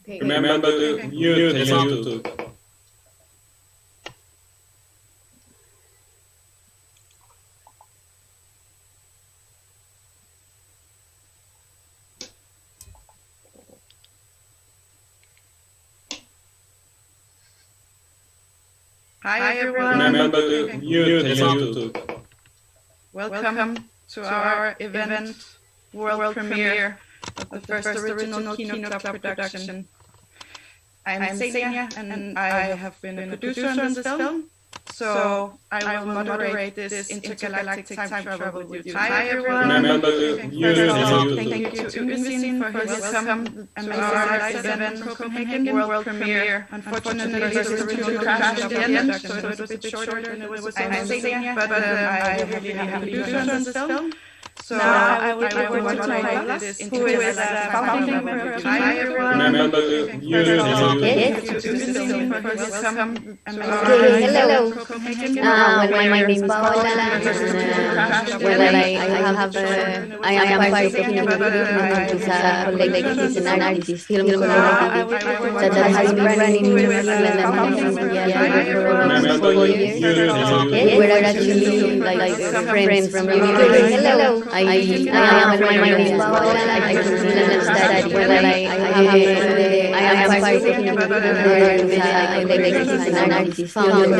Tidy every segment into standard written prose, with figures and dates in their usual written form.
Remember to mute the YouTube. Hi everyone. Remember to mute the YouTube. Welcome to our event, world premiere of the first original Kino Club production. I'm Xenia and I have been a producer on this film, so I will moderate this intergalactic time travel with you. Hi everyone. Remember to mute the YouTube. Thank you to Yngvesin for his welcome to our live event Copenhagen world premiere. Unfortunately, this original crashed at the end, so it was a bit shorter than it was on Xenia, but I really have a producer on this film. So now I will moderate this, who is a founding member of Hi everyone. Remember to mute the YouTube. Hello. My name is Paola. I am part of Kino Club, which is a collective, it's an artist film collective that has been running for 4 years. We're actually like friends from university. Hello. I am my name is Paola. I am part of Kino Club, which is a collective, it's an artist film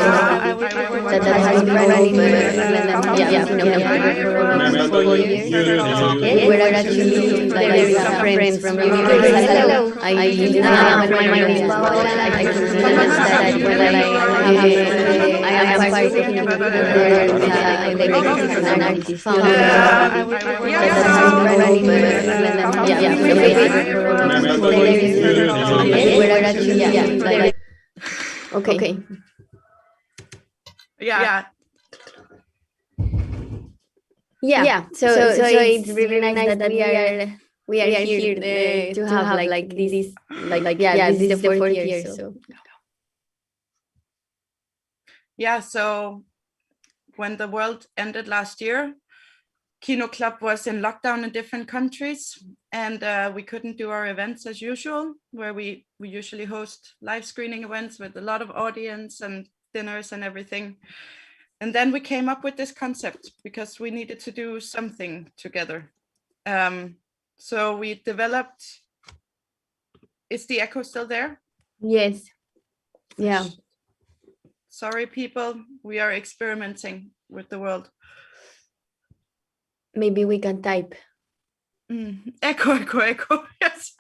that has been running for 4 years. We're actually like friends from university. Hello. I am my name is Paola. I am part of Kino Club, which is a collective, it's an artist film that has been running for 4 years. We're actually like okay. Yeah. So it's really nice that we are here to have like this this is the 4th year. So yeah. So when the world ended last year, Kino Club was in lockdown in different countries, and we couldn't do our events as usual, where we usually host live screening events with a lot of audience and dinners and everything. And then we came up with this concept because we needed to do something together. So we developed, is the echo still there? yes. Yeah. Sorry, people, we are experimenting with the world. Maybe we can type. Echo, yes.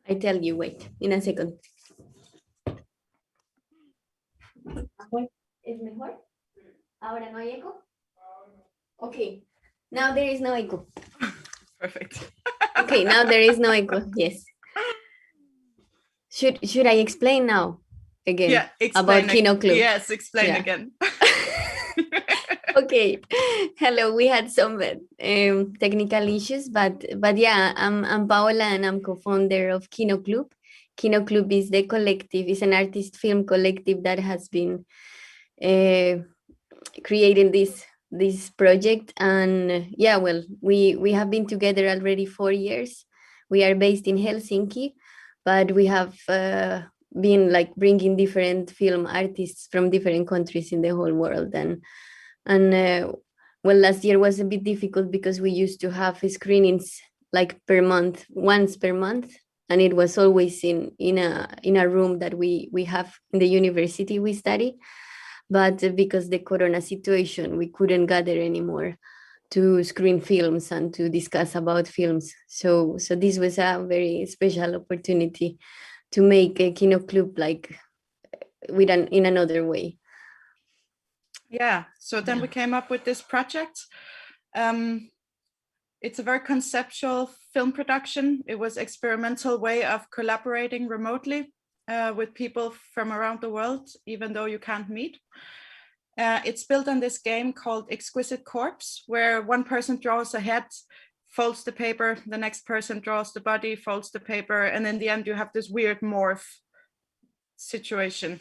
I tell you, wait, in a second. ¿Es mejor? ¿Ahora no hay eco? Okay, now there is no echo. Perfect. Okay, now there is no echo, yes. Should I explain now again? Yeah, about Kino Club? Yes, explain again. Okay, hello. We had some technical issues, but yeah, I'm Paola and I'm co-founder of Kino Club. Kino Club is the collective, is an artist film collective that has been creating this project. And yeah, well, we have been together already 4 years. We are based in Helsinki, but we have been like bringing different film artists from different countries in the whole world. And well, last year was a bit difficult because we used to have screenings like per month, once per month, and it was always in a room that we have in the university we study. But because the corona situation, we couldn't gather anymore to screen films and to discuss about films. So this was a very special opportunity to make a Kino Club like in another way. Yeah, so then we came up with this project. It's a very conceptual film production. It was experimental way of collaborating remotely with people from around the world, even though you can't meet. It's built on this game called Exquisite Corps, where one person draws a head folds the paper, the next person draws the body, folds the paper, and in the end you have this weird morph situation.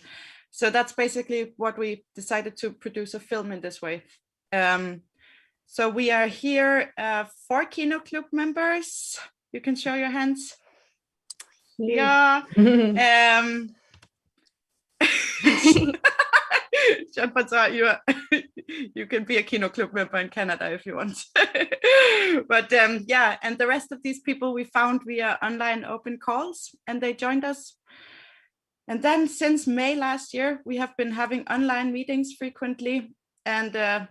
So that's basically what we decided to produce a film in this way. So we are here 4 Kino Club members. You can show your hands. Yeah. Jean-François, you can be a Kino Club member in Canada if you want. But yeah, and the rest of these people we found via online open calls, and they joined us. And then since May last year, we have been having online meetings frequently and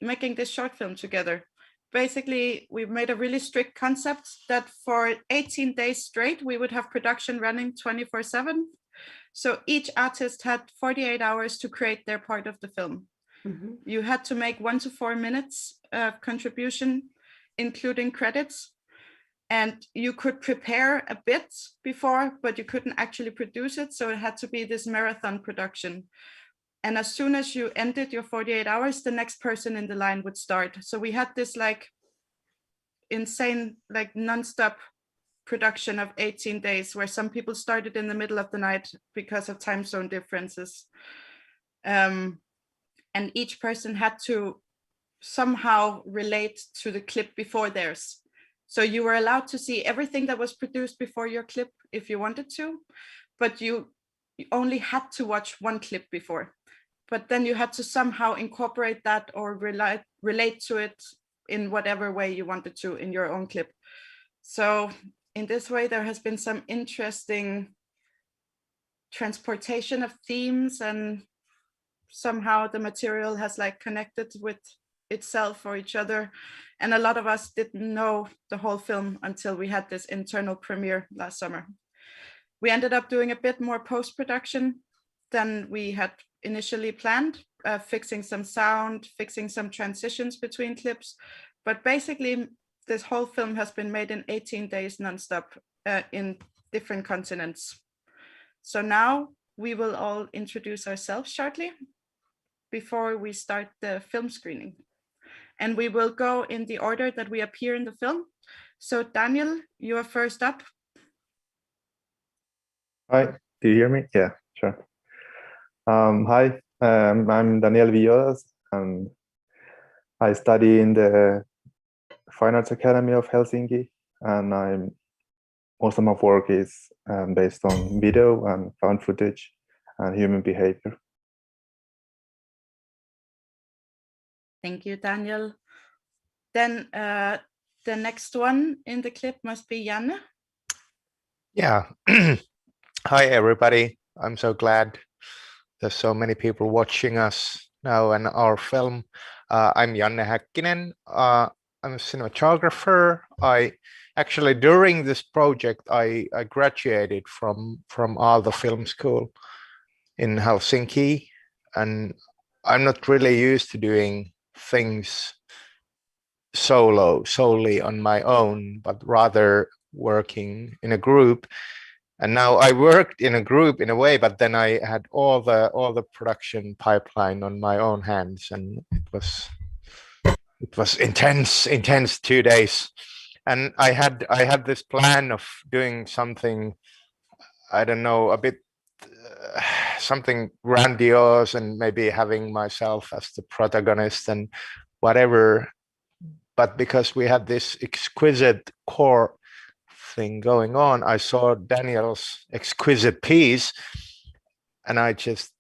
making this short film together. Basically, we've made a really strict concept that for 18 days straight, we would have production running 24/7. So each artist had 48 hours to create their part of the film. Mm-hmm. You had to make 1 to 4 minutes of contribution, including credits. And you could prepare a bit before, but you couldn't actually produce it. So it had to be this marathon production. And as soon as you ended your 48 hours, the next person in the line would start. So we had this like insane, like nonstop production of 18 days where some people started in the middle of the night because of time zone differences. And each person had to somehow relate to the clip before theirs. So you were allowed to see everything that was produced before your clip if you wanted to, but you only had to watch one clip before. But then you had to somehow incorporate that or relate to it in whatever way you wanted to in your own clip. So in this way, there has been some interesting transportation of themes, and somehow the material has like connected with itself or each other. And a lot of us didn't know the whole film until we had this internal premiere last summer. We ended up doing a bit more post-production than we had initially planned, fixing some sound, fixing some transitions between clips. But basically, this whole film has been made in 18 days nonstop in different continents. So now we will all introduce ourselves shortly before we start the film screening. And we will go in the order that we appear in the film. So Daniel, you are first up. Hi, do you hear me? Yeah, sure. Hi, I'm Daniel Villoldas, and I study in the Fine Arts Academy of Helsinki, and most of my work is based on video and found footage and human behavior. Thank you, Daniel. Then the next one in the clip must be Janne. Yeah. Hi, everybody. I'm so glad there's so many people watching us now and our film. I'm Janne Häkkinen. I'm a cinematographer. Actually, during this project, I graduated from Aalto Film School in Helsinki, and I'm not really used to doing things solely on my own, but rather working in a group. And now I worked in a group in a way, but then I had all the production pipeline on my own hands, and it was intense 2 days. And I had this plan of doing something, I don't know, a bit something grandiose, and maybe having myself as the protagonist and whatever. But because we had this Exquisite Corps thing going on, I saw Daniel's exquisite piece, and I just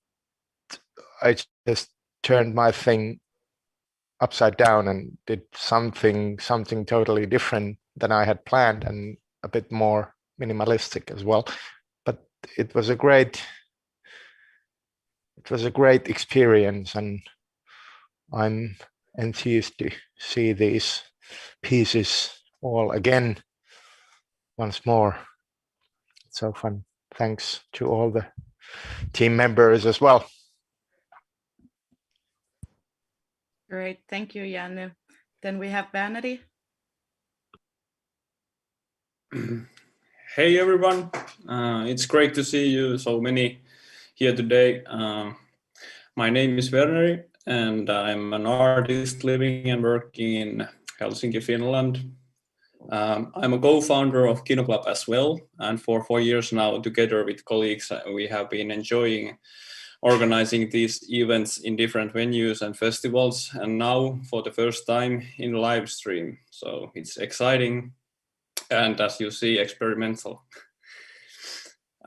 turned my thing upside down and did something totally different than I had planned, and a bit more minimalistic as well. But it was a great experience, and I'm enthused to see these pieces all again once more. It's so fun. Thanks to all the team members as well. Great, thank you, Janne. Then we have Vanity. Hey everyone, it's great to see you so many here today. My name is Werner, and I'm an artist living and working in Helsinki, Finland. I'm a co-founder of Kino Club as well, and for 4 years now, together with colleagues, we have been enjoying organizing these events in different venues and festivals, and now for the first time in live stream. So it's exciting, and as you see, experimental.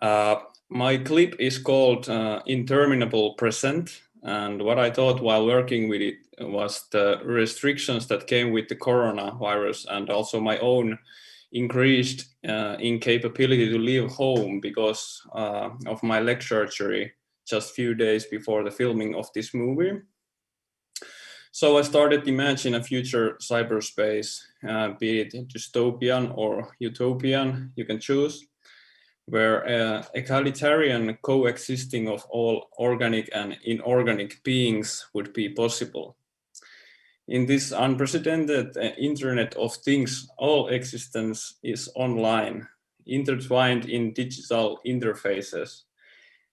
My clip is called Interminable Present, and what I thought while working with it was the restrictions that came with the coronavirus, and also my own increased incapability to leave home because of my leg surgery just few days before the filming of this movie. So I started to imagine a future cyberspace, be it dystopian or utopian, you can choose, where egalitarian coexisting of all organic and inorganic beings would be possible. In this unprecedented Internet of Things, all existence is online, intertwined in digital interfaces.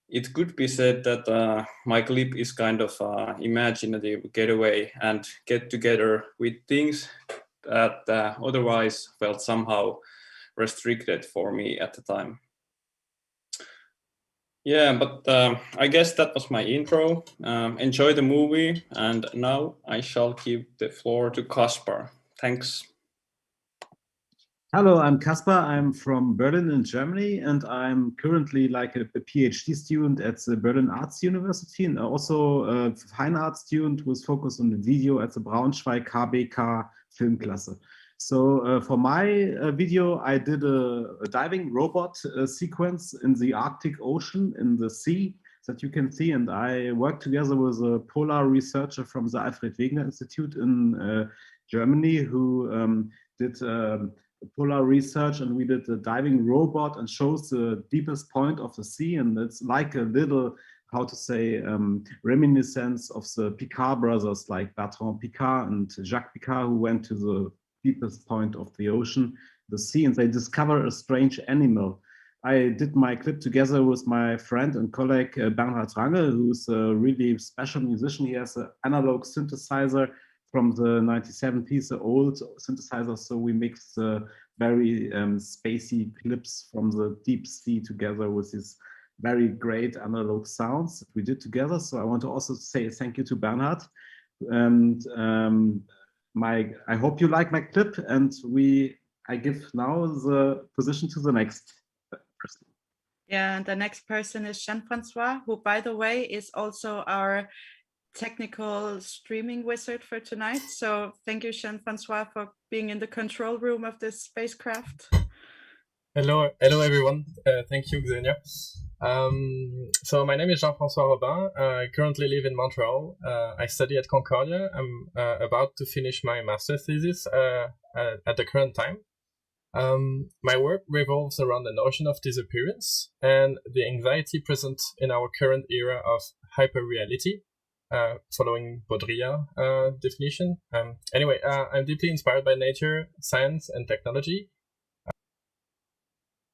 It could be said that my clip is kind of imaginative getaway and get together with things that otherwise felt somehow restricted for me at the time. Yeah, but I guess that was my intro. Enjoy the movie, and now I shall give the floor to Kaspar. Thanks. Hello, I'm Kaspar. I'm from Berlin in Germany, and I'm currently like a PhD student at the Berlin Arts University, and also a fine art student who is focused on the video at the Braunschweig KBK Filmklasse. So for my video, I did a diving robot sequence in the Arctic Ocean in the sea that you can see, and I worked together with a polar researcher from the Alfred Wegener Institute in Germany who did polar research, and we did a diving robot and shows the deepest point of the sea, and it's like a little, how to say, reminiscence of the Picard brothers, like Bertrand Piccard and Jacques Piccard, who went to the deepest point of the ocean, the sea, and they discover a strange animal. I did my clip together with my friend and colleague Bernhard Range, who's a really special musician. He has an analog synthesizer from the 1970s, the old synthesizer. So we mixed very spacey clips from the deep sea together with these very great analog sounds that we did together. So I want to also say thank you to Bernhard. And I hope you like my clip, and I give now the position to the next person. Yeah, and the next person is Jean-Francois, who, by the way, is also our technical streaming wizard for tonight. So thank you, Jean-Francois, for being in the control room of this spacecraft. Hello everyone. Thank you, Xenia. So my name is Jean-Francois Robin. I currently live in Montreal. I study at Concordia. I'm about to finish my master's thesis at the current time. My work revolves around the notion of disappearance and the anxiety present in our current era of hyperreality, following Baudrillard definition. Anyway, I'm deeply inspired by nature, science, and technology.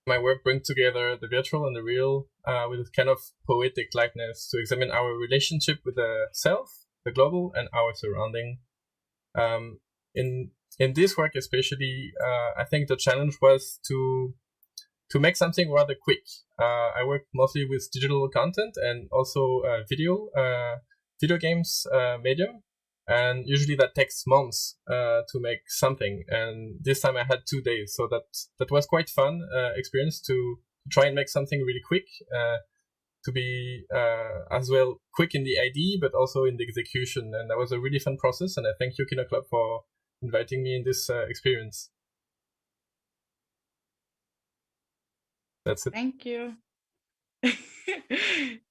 My work brings together the virtual and the real with a kind of poetic likeness to examine our relationship with the self, the global, and our surrounding. In this work especially, I think the challenge was to make something rather quick. I work mostly with digital content and also video games medium, and usually that takes months to make something, and this time I had 2 days, so that was quite fun experience to try and make something really quick, to be as well quick in the idea but also in the execution, and that was a really fun process, and I thank you, Kino Club, for inviting me in this experience. That's it. Thank you.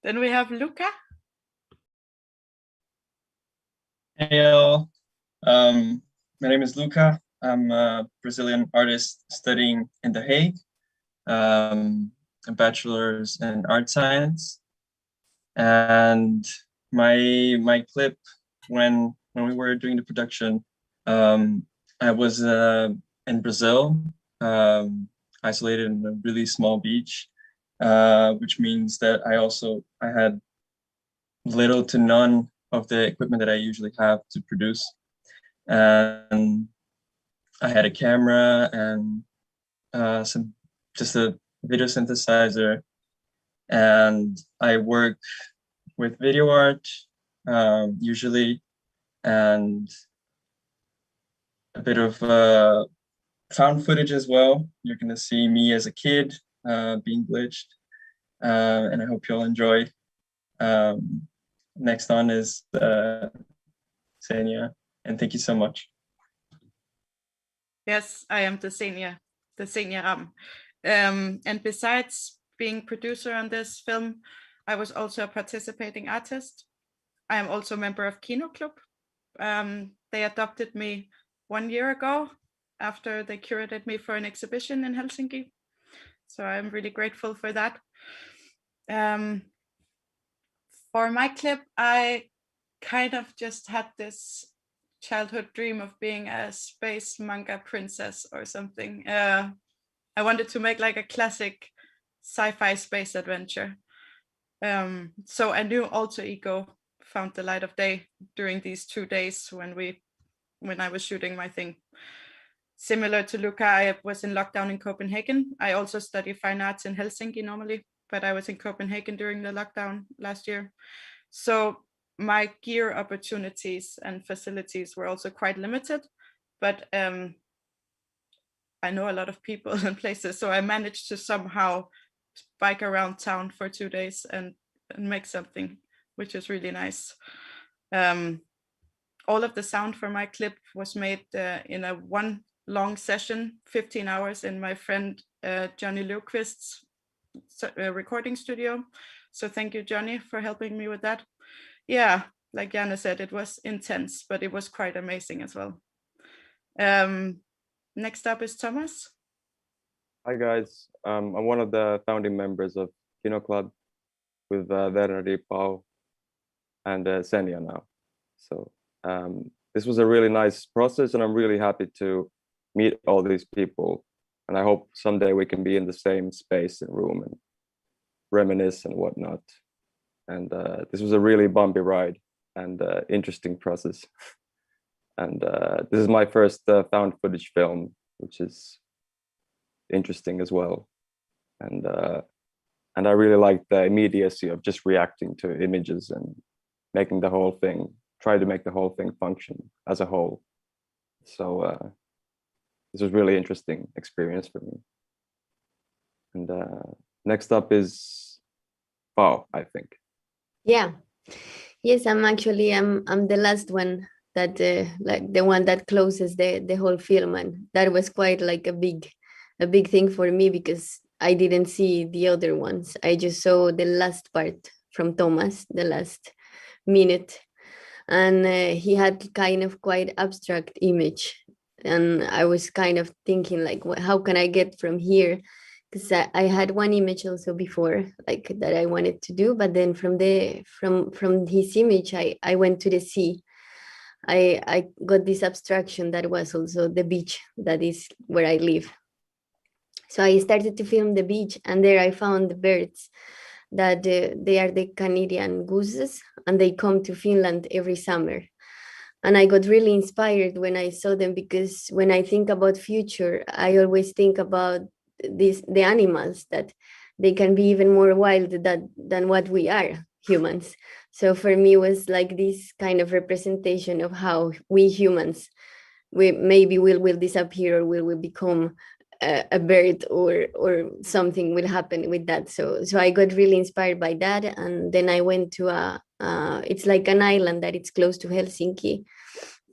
Then we have Luca. Hey all, my name is Luca. I'm a Brazilian artist studying in The Hague, a bachelor's in art science. And my clip, when we were doing the production, I was in Brazil, isolated in a really small beach, which means that I had little to none of the equipment that I usually have to produce. And I had a camera and just a video synthesizer, and I work with video art usually, and a bit of found footage as well. You're gonna see me as a kid being glitched, and I hope you'll enjoy. Next on is Xenia, and thank you so much. Yes, I am the Xenia Ram. And besides being producer on this film, I was also a participating artist. I am also a member of Kino Club. They adopted me 1 year ago after they curated me for an exhibition in Helsinki. So I'm really grateful for that. For my clip, I kind of just had this childhood dream of being a space manga princess or something. I wanted to make like a classic sci-fi space adventure. So a new alter ego found the light of day during these 2 days when I was shooting my thing. Similar to Luca, I was in lockdown in Copenhagen. I also study fine arts in Helsinki normally, but I was in Copenhagen during the lockdown last year. So my gear opportunities and facilities were also quite limited, but I know a lot of people and places, so I managed to somehow bike around town for 2 days and make something, which is really nice. All of the sound for my clip was made in a one long session, 15 hours in my friend Johnny Lukvist's recording studio. So thank you, Johnny, for helping me with that. Yeah, like Jana said, it was intense, but it was quite amazing as well. Next up is Thomas. Hi guys, I'm one of the founding members of Kino Club with Verdi, Pau, and Xenia now. So this was a really nice process, and I'm really happy to meet all these people. And I hope someday we can be in the same space and room and reminisce and whatnot. And this was a really bumpy ride and interesting process. And this is my first found footage film, which is interesting as well. And I really like the immediacy of just reacting to images and making the whole thing, try to make the whole thing function as a whole. So this was really interesting experience for me. And next up is Pau, I think. Yeah. Yes, I'm the last one that like the one that closes the whole film, and that was quite like a big thing for me because I didn't see the other ones. I just saw the last part from Thomas, the last minute, and he had kind of quite abstract image, and I was kind of thinking like, how can I get from here? Because I had one image also before, like that I wanted to do, but then from his image, I went to the sea. I got this abstraction that was also the beach, that is where I live. So I started to film the beach, and there I found the birds that they are the Canadian gooses, and they come to Finland every summer. And I got really inspired when I saw them, because when I think about future, I always think about the animals, that they can be even more wild than what we are, humans. So for me, it was like this kind of representation of how we humans, we maybe will disappear, or will become a bird, or something will happen with that. So I got really inspired by that, and then I went to it's like an island that it's close to Helsinki,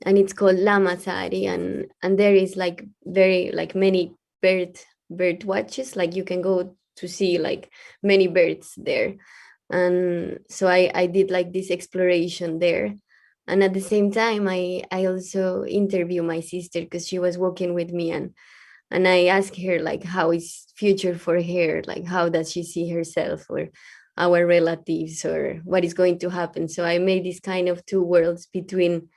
and it's called Lamassaari, and there is like very like many bird watches, like you can go to see like many birds there. And so I did like this exploration there, and at the same time I also interview my sister, because she was walking with me, and I asked her like, how is future for her, like how does she see herself, or our relatives, or what is going to happen. So I made this kind of two worlds between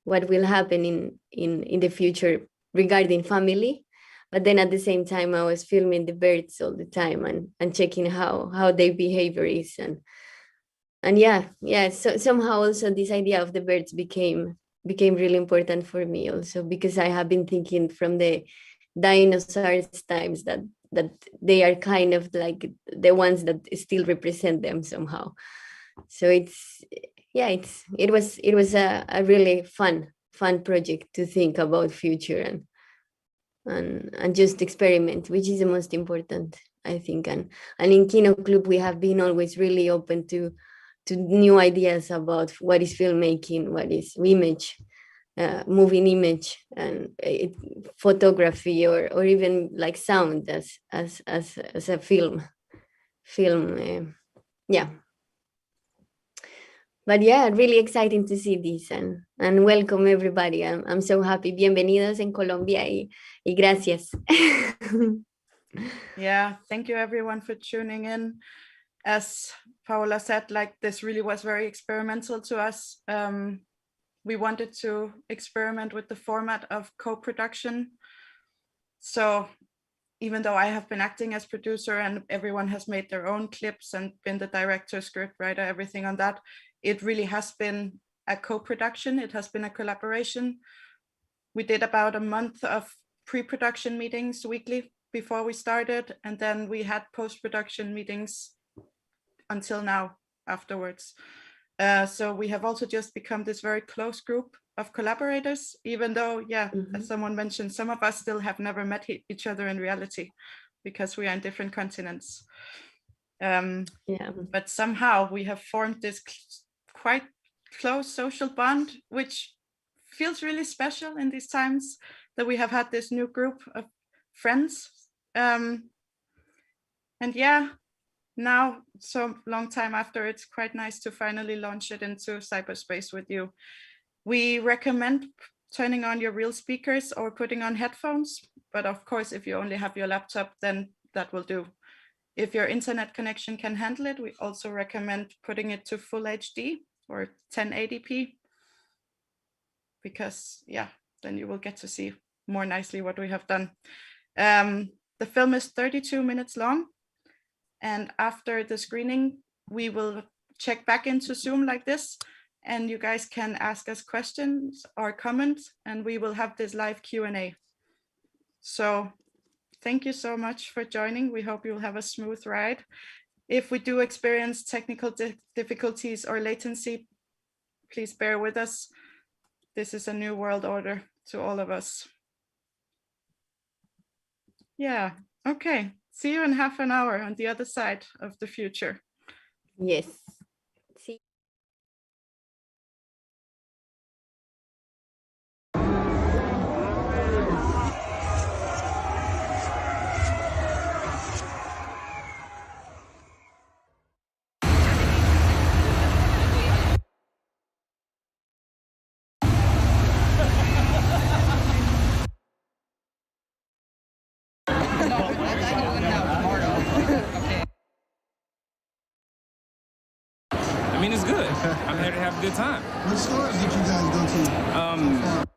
what will happen in the future regarding family, but then at the same time I was filming the birds all the time, and checking how their behavior is, and yeah. So somehow also this idea of the birds became became really important for me also, because I have been thinking from the dinosaurs times that they are kind of like the ones that still represent them somehow. So it was a really fun project to think about future and just experiment, which is the most important, I think. And in Kino Club, we have been always really open to new ideas about what is filmmaking, what is image, moving image, and photography, or even like sound as a film. Yeah. But yeah, really exciting to see this, and welcome everybody. I'm so happy. Bienvenidos en Colombia y gracias. Yeah, thank you everyone for tuning in. As Paola said, like, this really was very experimental to us. We wanted to experiment with the format of co-production. So even though I have been acting as producer and everyone has made their own clips and been the director, script writer, everything on that, it really has been a co-production. It has been a collaboration. We did about a month of pre-production meetings weekly before we started, and then we had post-production meetings until now afterwards. So we have also just become this very close group of collaborators, even though, as someone mentioned, some of us still have never met each other in reality because we are in different continents. But somehow we have formed this quite close social bond, which feels really special in these times that we have had this new group of friends. And yeah, now, so long time after, it's quite nice to finally launch it into cyberspace with you. We recommend turning on your real speakers or putting on headphones, but of course, if you only have your laptop, then that will do. If your internet connection can handle it, we also recommend putting it to full HD or 1080p, because then you will get to see more nicely what we have done. The film is 32 minutes long, and after the screening, we will check back into Zoom like this, and you guys can ask us questions or comments, and we will have this live Q&A. So thank you so much for joining. We hope you'll have a smooth ride. If we do experience technical difficulties or latency, please bear with us. This is a new world order to all of us. Yeah, okay. See you in half an hour on the other side of the future. Yes. See. I mean, it's good. I'm here to have a good time. What stores did you guys go to?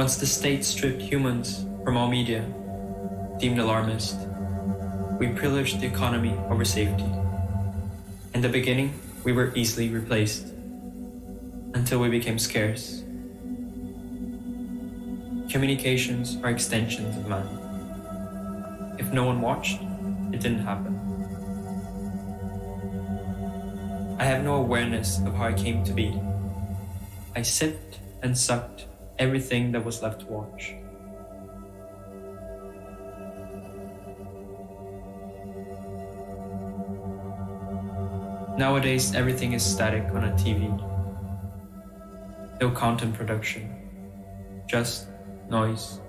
Once the state stripped humans from all media, deemed alarmist, we privileged the economy over safety. In the beginning, we were easily replaced, until we became scarce. Communications are extensions of man. If no one watched, it didn't happen. I have no awareness of how I came to be. I sipped and sucked everything that was left to watch. Nowadays, everything is static on a TV. No content production, just noise.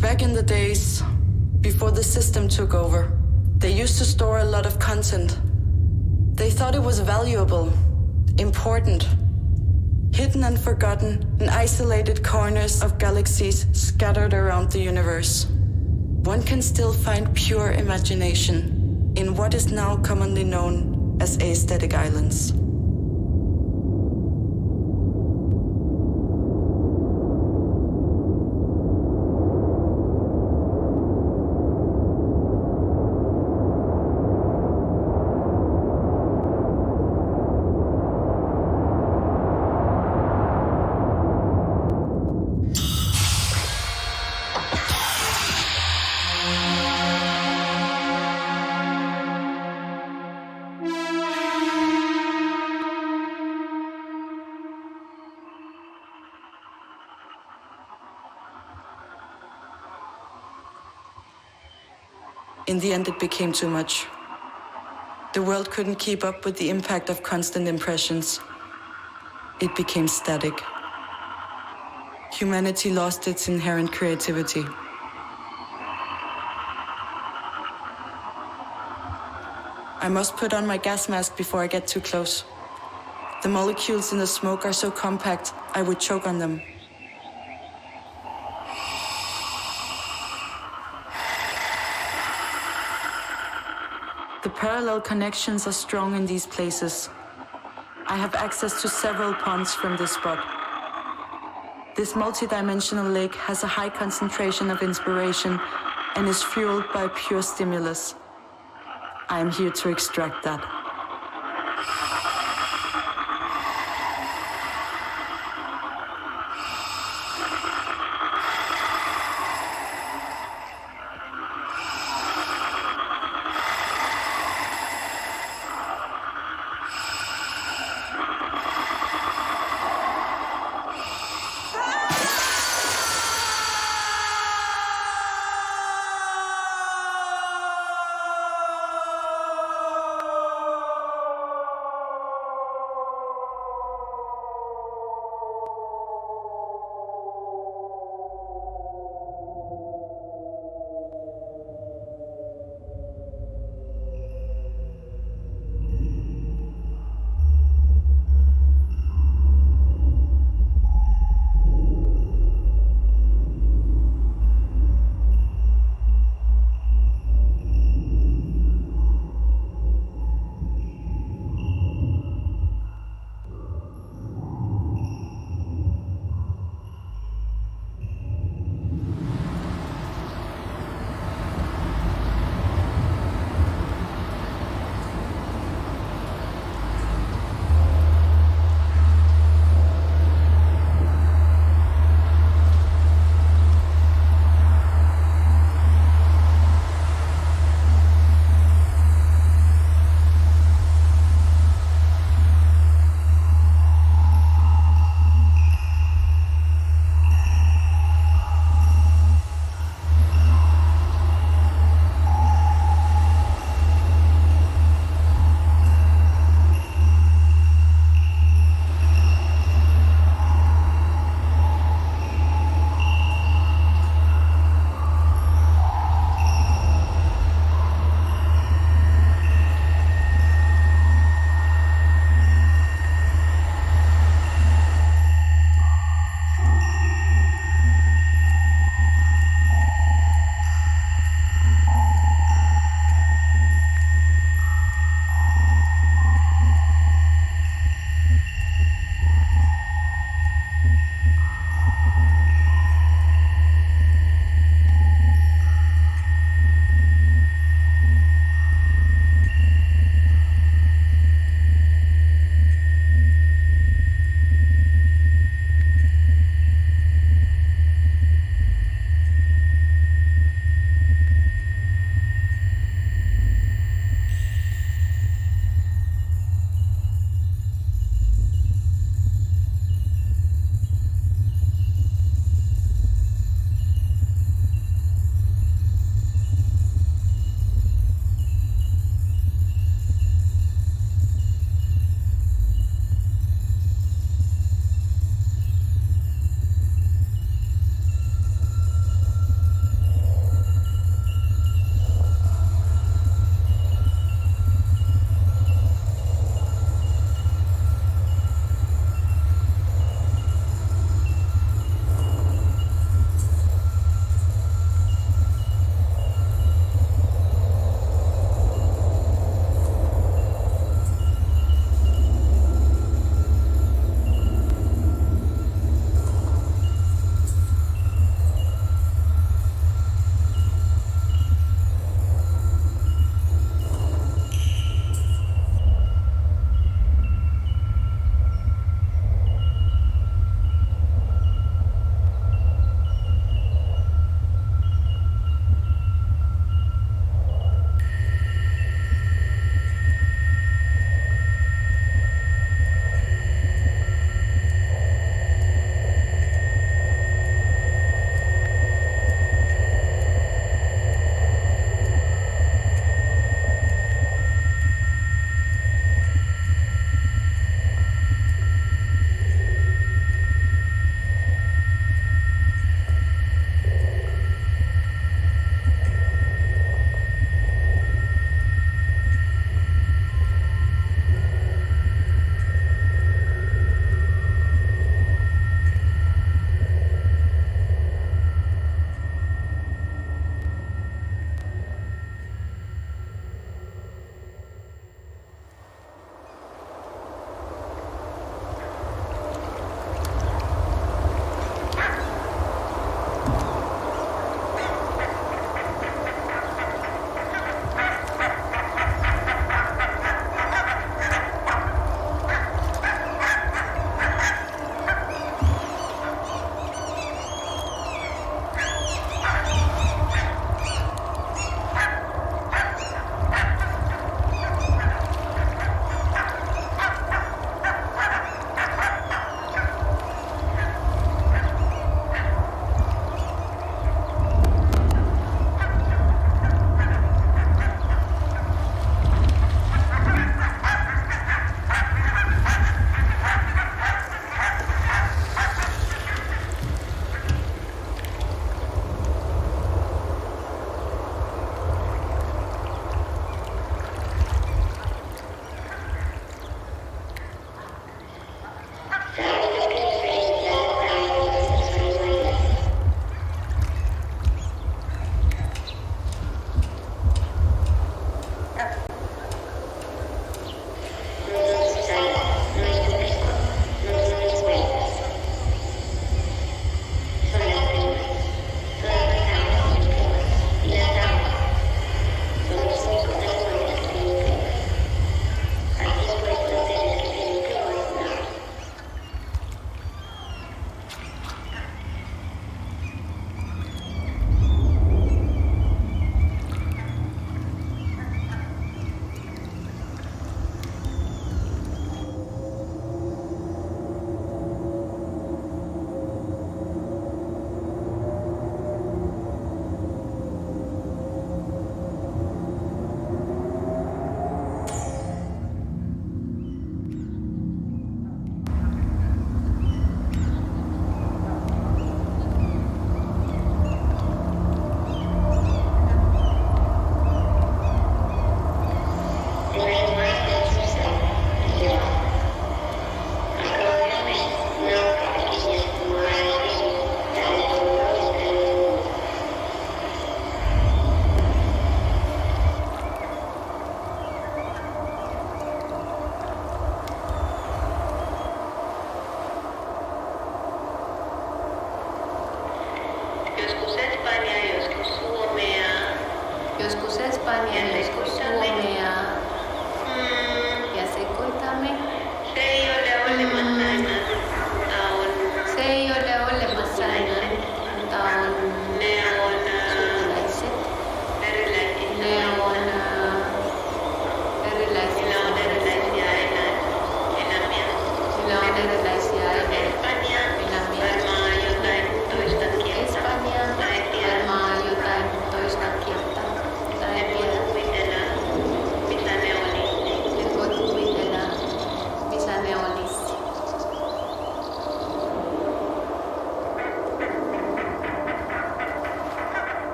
Back in the days, before the system took over, they used to store a lot of content. They thought it was valuable, important, hidden and forgotten in isolated corners of galaxies scattered around the universe. One can still find pure imagination in what is now commonly known as aesthetic islands. In the end, it became too much. The world couldn't keep up with the impact of constant impressions. It became static. Humanity lost its inherent creativity. I must put on my gas mask before I get too close. The molecules in the smoke are so compact, I would choke on them. The parallel connections are strong in these places. I have access to several ponds from this spot. This multidimensional lake has a high concentration of inspiration and is fueled by pure stimulus. I am here to extract that.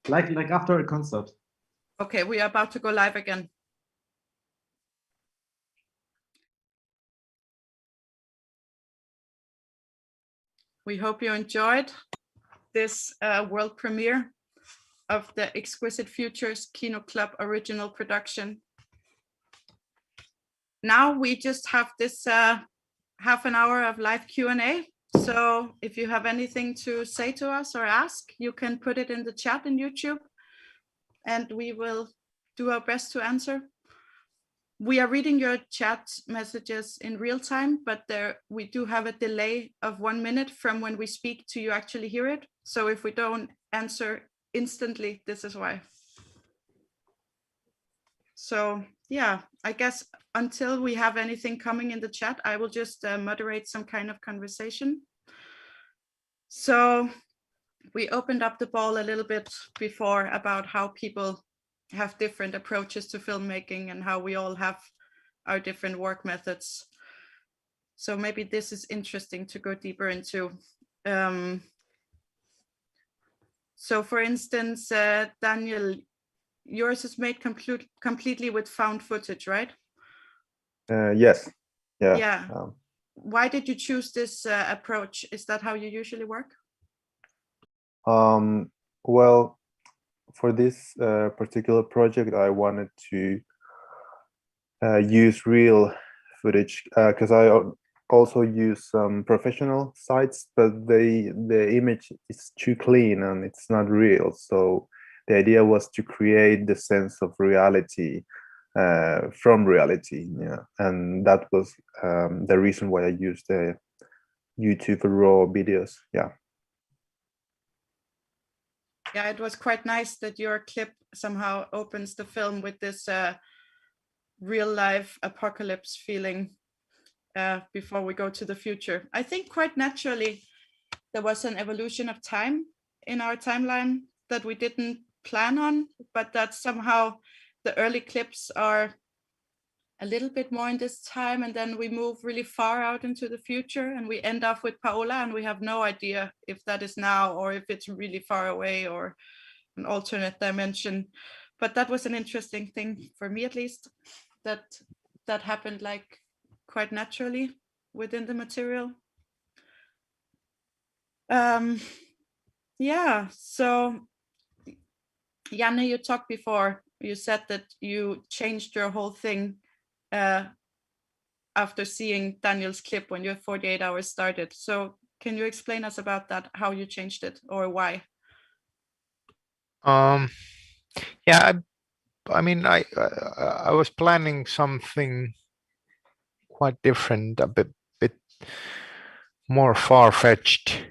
Like after a concert. Okay, we are about to go live again. We hope you enjoyed this world premiere of the Exquisite Futures Kino Club original production. Now we just have this half an hour of live Q&A. So if you have anything to say to us or ask, you can put it in the chat in YouTube and we will do our best to answer. We are reading your chat messages in real time, but we do have a delay of 1 minute from when we speak to you actually hear it. So if we don't answer instantly, this is why. So yeah, I guess until we have anything coming in the chat, I will just moderate some kind of conversation. So we opened up the ball a little bit before about how people have different approaches to filmmaking and how we all have our different work methods. So maybe this is interesting to go deeper into. So for instance, Daniel, yours is made completely with found footage, right? Yes. Yeah. Yeah. Why did you choose this approach? Is that how you usually work? Well, for this particular project, I wanted to use real footage because I also use some professional sites, but the image is too clean and it's not real. So the idea was to create the sense of reality from reality, yeah, and that was the reason why I used the YouTube raw videos. Yeah. Yeah, it was quite nice that your clip somehow opens the film with this real life apocalypse feeling before we go to the future. I think quite naturally there was an evolution of time in our timeline that we didn't plan on, but that somehow the early clips are a little bit more in this time, and then we move really far out into the future and we end up with Paola and we have no idea if that is now or if it's really far away or an alternate dimension. But that was an interesting thing for me, at least, that happened like quite naturally within the material. Yeah, so Janne, you talked before, you said that you changed your whole thing after seeing Daniel's clip when your 48 hours started. So can you explain us about that, how you changed it or why? Yeah, I mean, I was planning something quite different, a bit more far-fetched,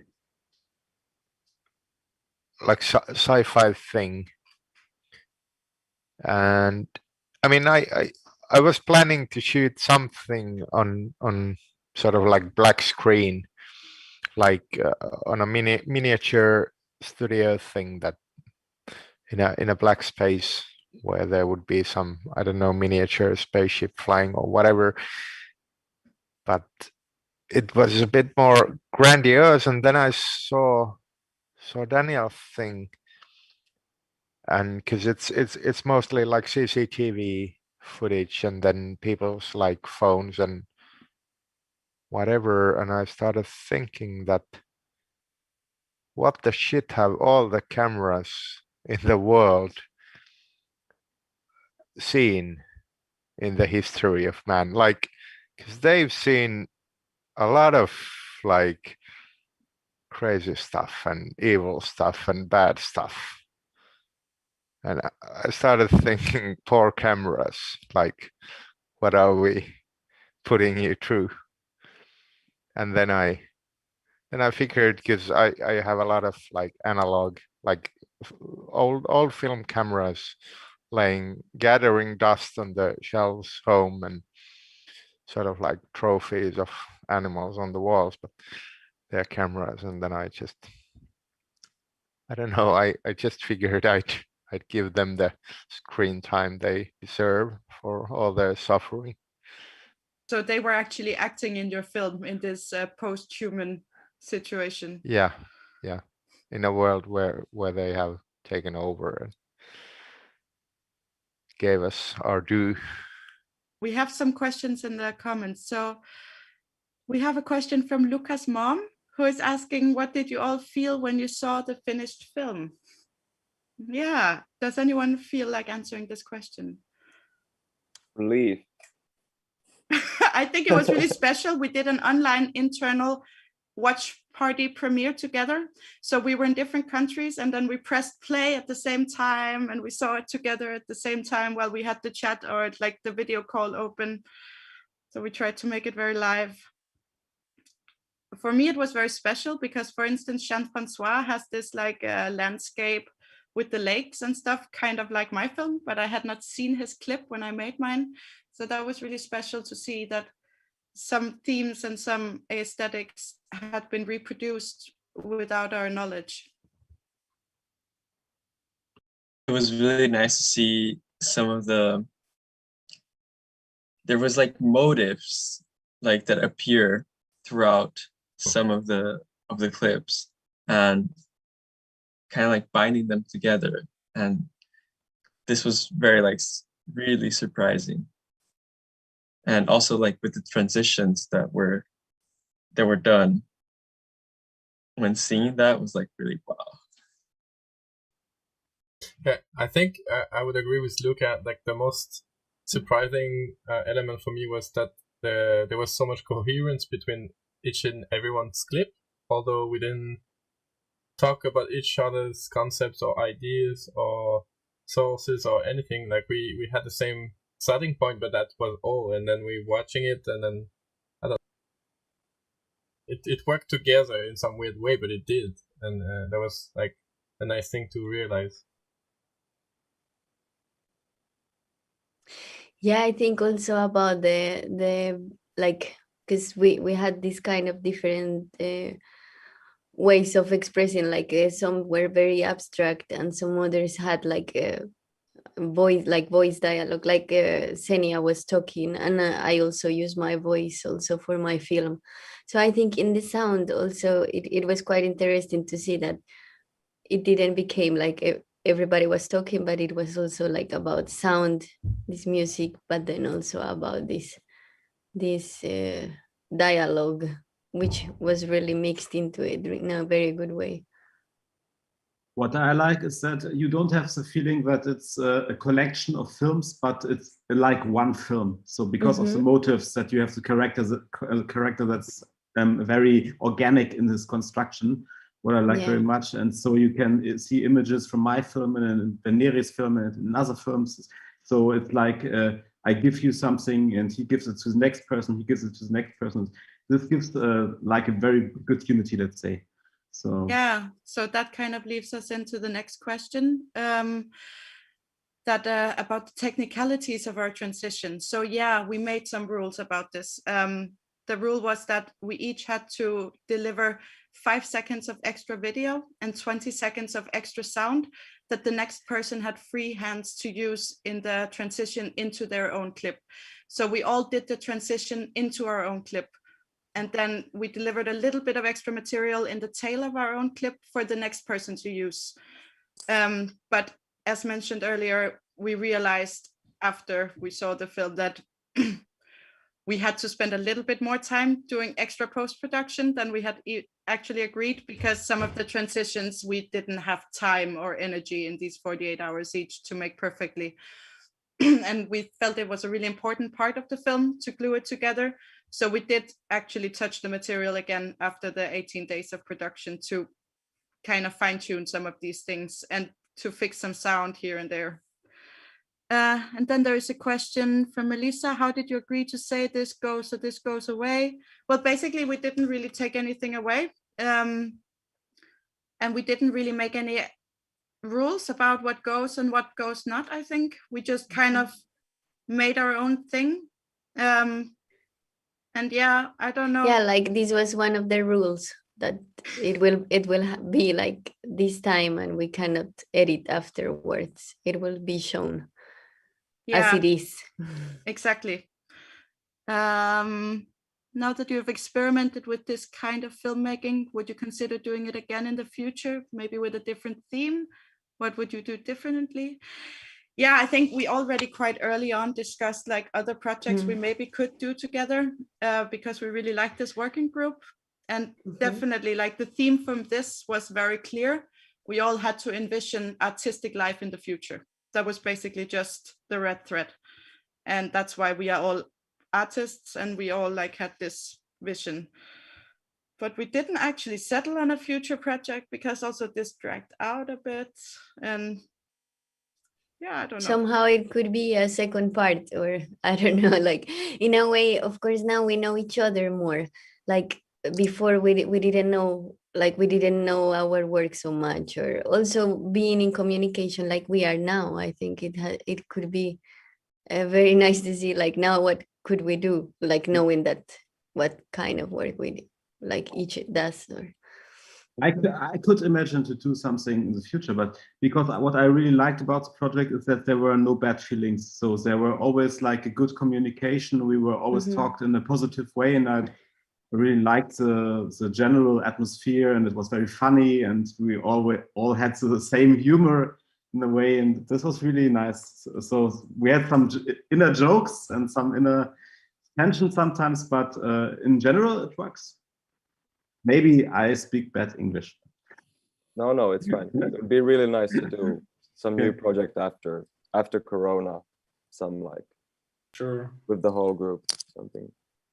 like sci-fi thing. And I mean, I was planning to shoot something on sort of like black screen, like on a miniature studio thing that in a black space where there would be some, I don't know, miniature spaceship flying or whatever. But it was a bit more grandiose, and then I saw Daniel's thing, and because it's mostly like CCTV footage and then people's like phones and whatever, and I started thinking that what the shit have all the cameras in the world seen in the history of man, like, because they've seen a lot of like crazy stuff and evil stuff and bad stuff. And I started thinking, poor cameras, like, what are we putting you through? And then I figured, because I have a lot of like analog, like old film cameras gathering dust on the shelves home and sort of like trophies of animals on the walls, but they're cameras. And then I don't know, I just figured I'd give them the screen time they deserve for all their suffering. So they were actually acting in your film in this post-human situation. Yeah, in a world where they have taken over and gave us our due. We have some questions in the comments. So we have a question from Luca's mom, who is asking, what did you all feel when you saw the finished film? Yeah, does anyone feel like answering this question? Relief. I think it was really special. We did an online internal watch party premiere together. So we were in different countries and then we pressed play at the same time and we saw it together at the same time while we had the chat or like the video call open. So we tried to make it very live. For me, it was very special because, for instance, Jean-Francois has this like landscape with the lakes and stuff, kind of like my film, but I had not seen his clip when I made mine. So that was really special to see that some themes and some aesthetics had been reproduced without our knowledge. It was really nice to see some of the, there was like motives like that appear throughout some of the clips and kind of like binding them together. And this was very like really surprising. And also like with the transitions that were done, when seeing that was like really wow. Yeah, I think I would agree with Luca. Like the most surprising element for me was that there was so much coherence between each and everyone's clip, although we didn't talk about each other's concepts or ideas or sources or anything. Like we had the same starting point, but that was all. And then we watching it, and then I don't. It worked together in some weird way, but it did, and that was like a nice thing to realize. Yeah, I think also about the like, because we had this kind of different ways of expressing, like some were very abstract and some others had like a voice dialogue, like Senia was talking, and I also use my voice also for my film. So I think in the sound also it was quite interesting to see that it didn't become like everybody was talking, but it was also like about sound, this music, but then also about this dialogue, which was really mixed into it in a very good way. What I like is that you don't have the feeling that it's a collection of films, but it's like one film. So because of the motives that you have the character that's very organic in this construction, what I like very much. And so you can see images from my film and Neri's film and in other films. So it's like I give you something and he gives it to the next person, he gives it to the next person. This gives like a very good unity, let's say. So yeah, so that kind of leads us into the next question, that about the technicalities of our transition. So yeah, we made some rules about this. The rule was that we each had to deliver 5 seconds of extra video and 20 seconds of extra sound that the next person had free hands to use in the transition into their own clip. So we all did the transition into our own clip. And then we delivered a little bit of extra material in the tail of our own clip for the next person to use. But as mentioned earlier, we realized after we saw the film that we had to spend a little bit more time doing extra post-production than we had actually agreed, because some of the transitions we didn't have time or energy in these 48 hours each to make perfectly. And we felt it was a really important part of the film to glue it together. So we did actually touch the material again after the 18 days of production to kind of fine tune some of these things and to fix some sound here and there. And then there is a question from Melissa. How did you agree to say this goes or this goes away? Well, basically, we didn't really take anything away. And we didn't really make any rules about what goes and what goes not, I think. We just kind of made our own thing. And yeah, I don't know. Yeah, like this was one of the rules, that it will be like this time and we cannot edit afterwards. It will be shown as it is. Exactly. Now that you've experimented with this kind of filmmaking, would you consider doing it again in the future, maybe with a different theme? What would you do differently? Yeah, I think we already quite early on discussed like other projects we maybe could do together because we really like this working group. And definitely like the theme from this was very clear. We all had to envision artistic life in the future. That was basically just the red thread. And that's why we are all artists and we all like had this vision. But we didn't actually settle on a future project because also this dragged out a bit. And yeah, I don't know. Somehow it could be a second part, or I don't know, like in a way, of course, now we know each other more. Like before we didn't know, like we didn't know our work so much, or also being in communication like we are now. I think it could be very nice to see like now what could we do, like knowing that what kind of work we like each does. Or I could imagine to do something in the future, but because what I really liked about the project is that there were no bad feelings. So there were always like a good communication. We were always talked in a positive way, and I really liked the general atmosphere, and it was very funny, and we all had the same humor in a way, and this was really nice. So we had some inner jokes and some inner tension sometimes, but in general it works. Maybe I speak bad English. No, it's fine. It would be really nice to do some new project after Corona, some like with the whole group, something.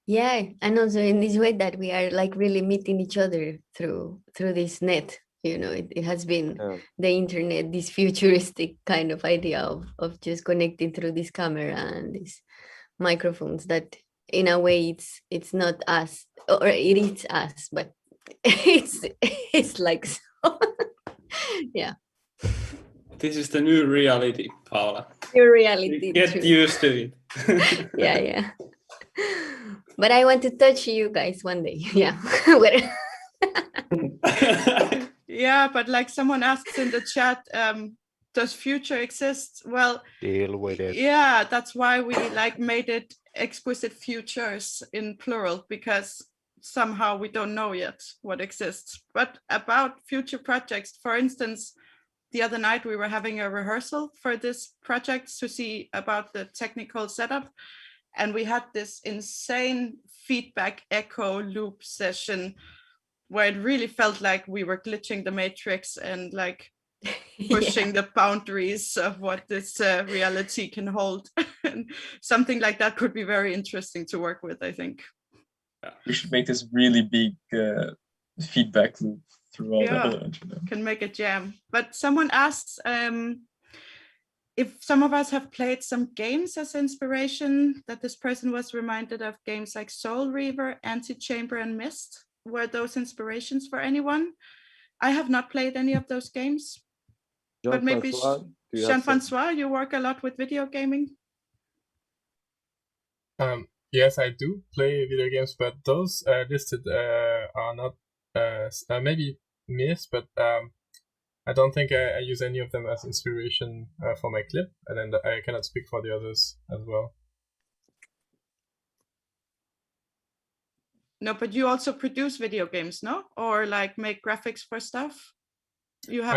yeah, and also in this way that we are like really meeting each other through this net. You know, it has been the internet, this futuristic kind of idea of just connecting through this camera and these microphones that in a way it's not us, or it is us, but it's like so. Yeah, This is the new reality, Paula. New reality. Get used to it. yeah. But I want to touch you guys one day. Yeah. Yeah, but like someone asks in the chat, does future exist? Well, deal with it. Yeah, that's why we like made it exquisite futures in plural, because somehow we don't know yet what exists. But about future projects, for instance, the other night we were having a rehearsal for this project to see about the technical setup, and we had this insane feedback echo loop session where it really felt like we were glitching the matrix and like pushing the boundaries of what this reality can hold. Something like that could be very interesting to work with, I think. We should make this really big feedback loop through all the internet. Can make a jam. But someone asks if some of us have played some games as inspiration, that this person was reminded of games like Soul Reaver, Antechamber, and Myst. Were those inspirations for anyone? I have not played any of those games. But maybe Jean-Francois, you work a lot with video gaming? Yes, I do play video games, but those listed are not, maybe Myst, but I don't think I use any of them as inspiration for my clip, and then I cannot speak for the others as well. No, but you also produce video games, no? Or like make graphics for stuff? You have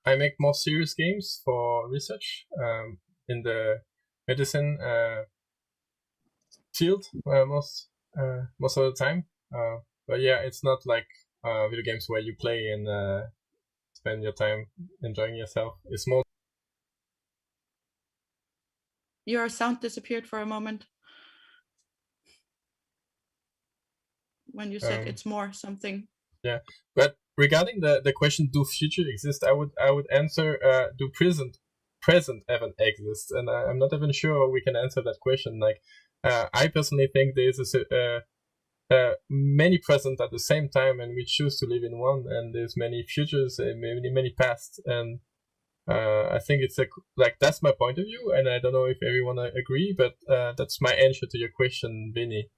I make more serious games for research in the medicine field most of the time. But yeah, it's not like video games where you play and spend your time enjoying yourself. It's more. Your sound disappeared for a moment when you said it's more something. Yeah, but regarding the question, do future exist? I would answer, do present even exist? And I'm not even sure we can answer that question. Like, I personally think there is many present at the same time, and we choose to live in one. And there's many futures, and many past. And I think it's that's my point of view. And I don't know if everyone agree, but that's my answer to your question, Vinny.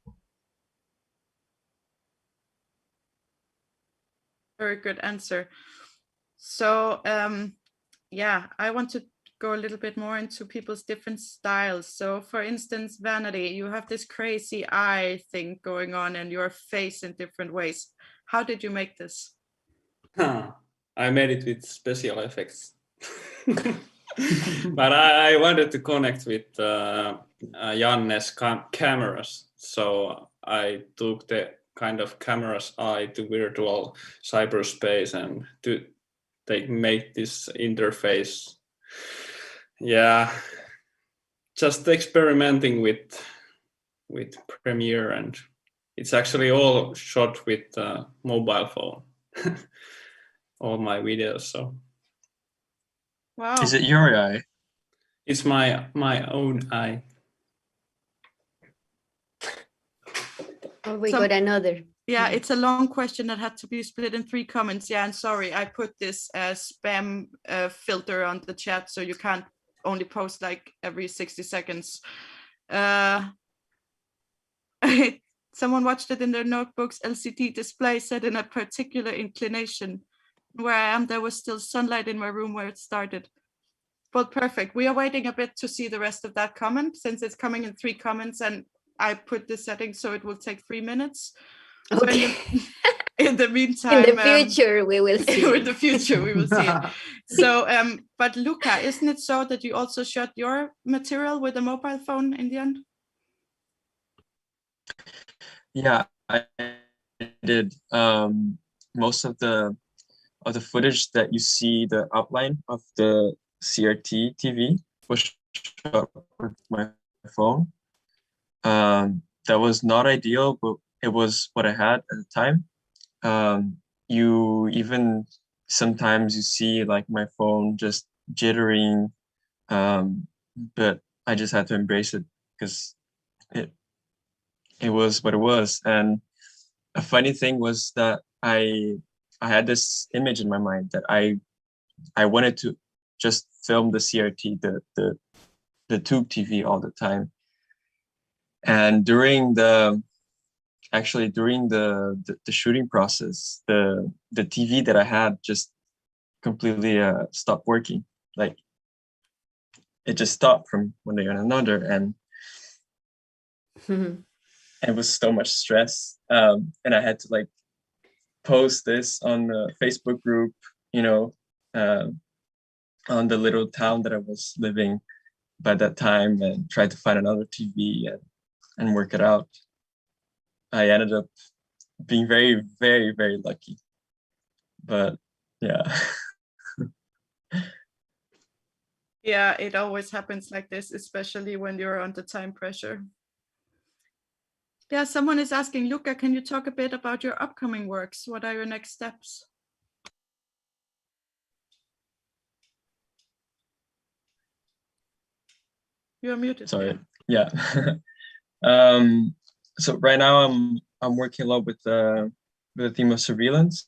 Very good answer. So yeah, I want to go a little bit more into people's different styles. So for instance, Vanity, you have this crazy eye thing going on and your face in different ways. How did you make this? I made it with special effects. But I wanted to connect with Janne's cameras, so I took the kind of camera's eye to virtual cyberspace and to make this interface. Yeah, just experimenting with Premiere, and it's actually all shot with mobile phone. All my videos. So. Wow. Is it your eye? It's my own eye. Oh, we got another. Yeah, it's a long question that had to be split in 3 comments. Yeah, and sorry, I put this spam filter on the chat, so you can't only post like every 60 seconds. Someone watched it in their notebooks. LCD display set in a particular inclination. Where I am, there was still sunlight in my room where it started. Well, perfect. We are waiting a bit to see the rest of that comment, since it's coming in 3 comments, and I put the setting so it will take 3 minutes. Okay. So in the meantime, in the future we will see. In the future we will see it. So, but Luca, isn't it so that you also shot your material with a mobile phone in the end? Yeah, I did. Most of the footage that you see, the outline of the CRT TV, was shot with my phone. That was not ideal, but it was what I had at the time. You even sometimes you see like my phone just jittering, but I just had to embrace it because it was what it was. And a funny thing was that I had this image in my mind that I wanted to just film the CRT, the tube TV all the time. And during the shooting process, the TV that I had just completely stopped working. Like it just stopped from one day to another, and it was so much stress. And I had to like post this on the Facebook group, you know, on the little town that I was living by that time, and tried to find another TV and work it out. I ended up being very, very, very lucky. But yeah. Yeah, it always happens like this, especially when you're under time pressure. Yeah, someone is asking, Luca, can you talk a bit about your upcoming works? What are your next steps? You're muted. Sorry. Yeah. So right now I'm working a lot with the theme of surveillance.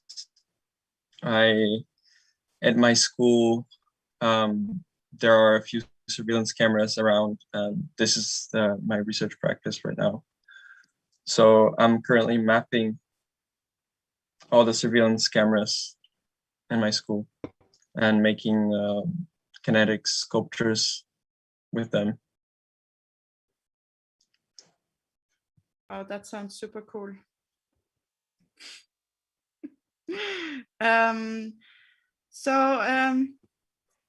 At my school, there are a few surveillance cameras around. This is my research practice right now. So I'm currently mapping all the surveillance cameras in my school and making kinetic sculptures with them. Oh, that sounds super cool.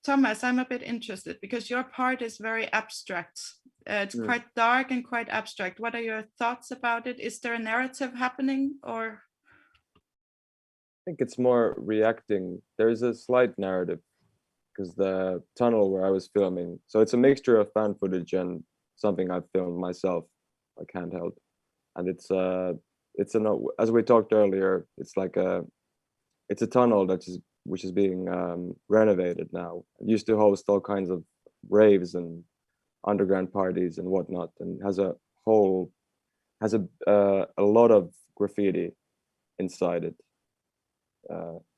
Thomas, I'm a bit interested because your part is very abstract. It's quite dark and quite abstract. What are your thoughts about it? Is there a narrative happening, or? I think it's more reacting. There's a slight narrative because the tunnel where I was filming, so it's a mixture of fan footage and something I've filmed myself, like handheld. And it's as we talked earlier, it's a tunnel which is being renovated now. It used to host all kinds of raves and underground parties and whatnot, and has a lot of graffiti inside it,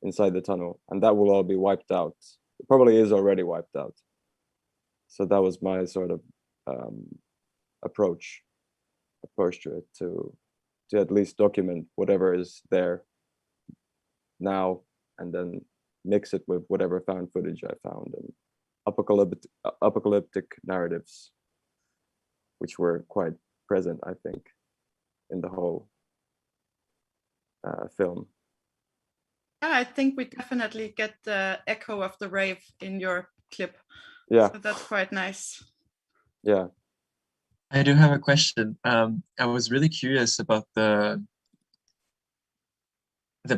inside the tunnel, and that will all be wiped out. It probably is already wiped out. So that was my sort of approach to it, to at least document whatever is there now, and then mix it with whatever found footage I found, and apocalyptic narratives, which were quite present, I think, in the whole film. Yeah, I think we definitely get the echo of the rave in your clip. Yeah. So that's quite nice. Yeah. I do have a question. I was really curious about the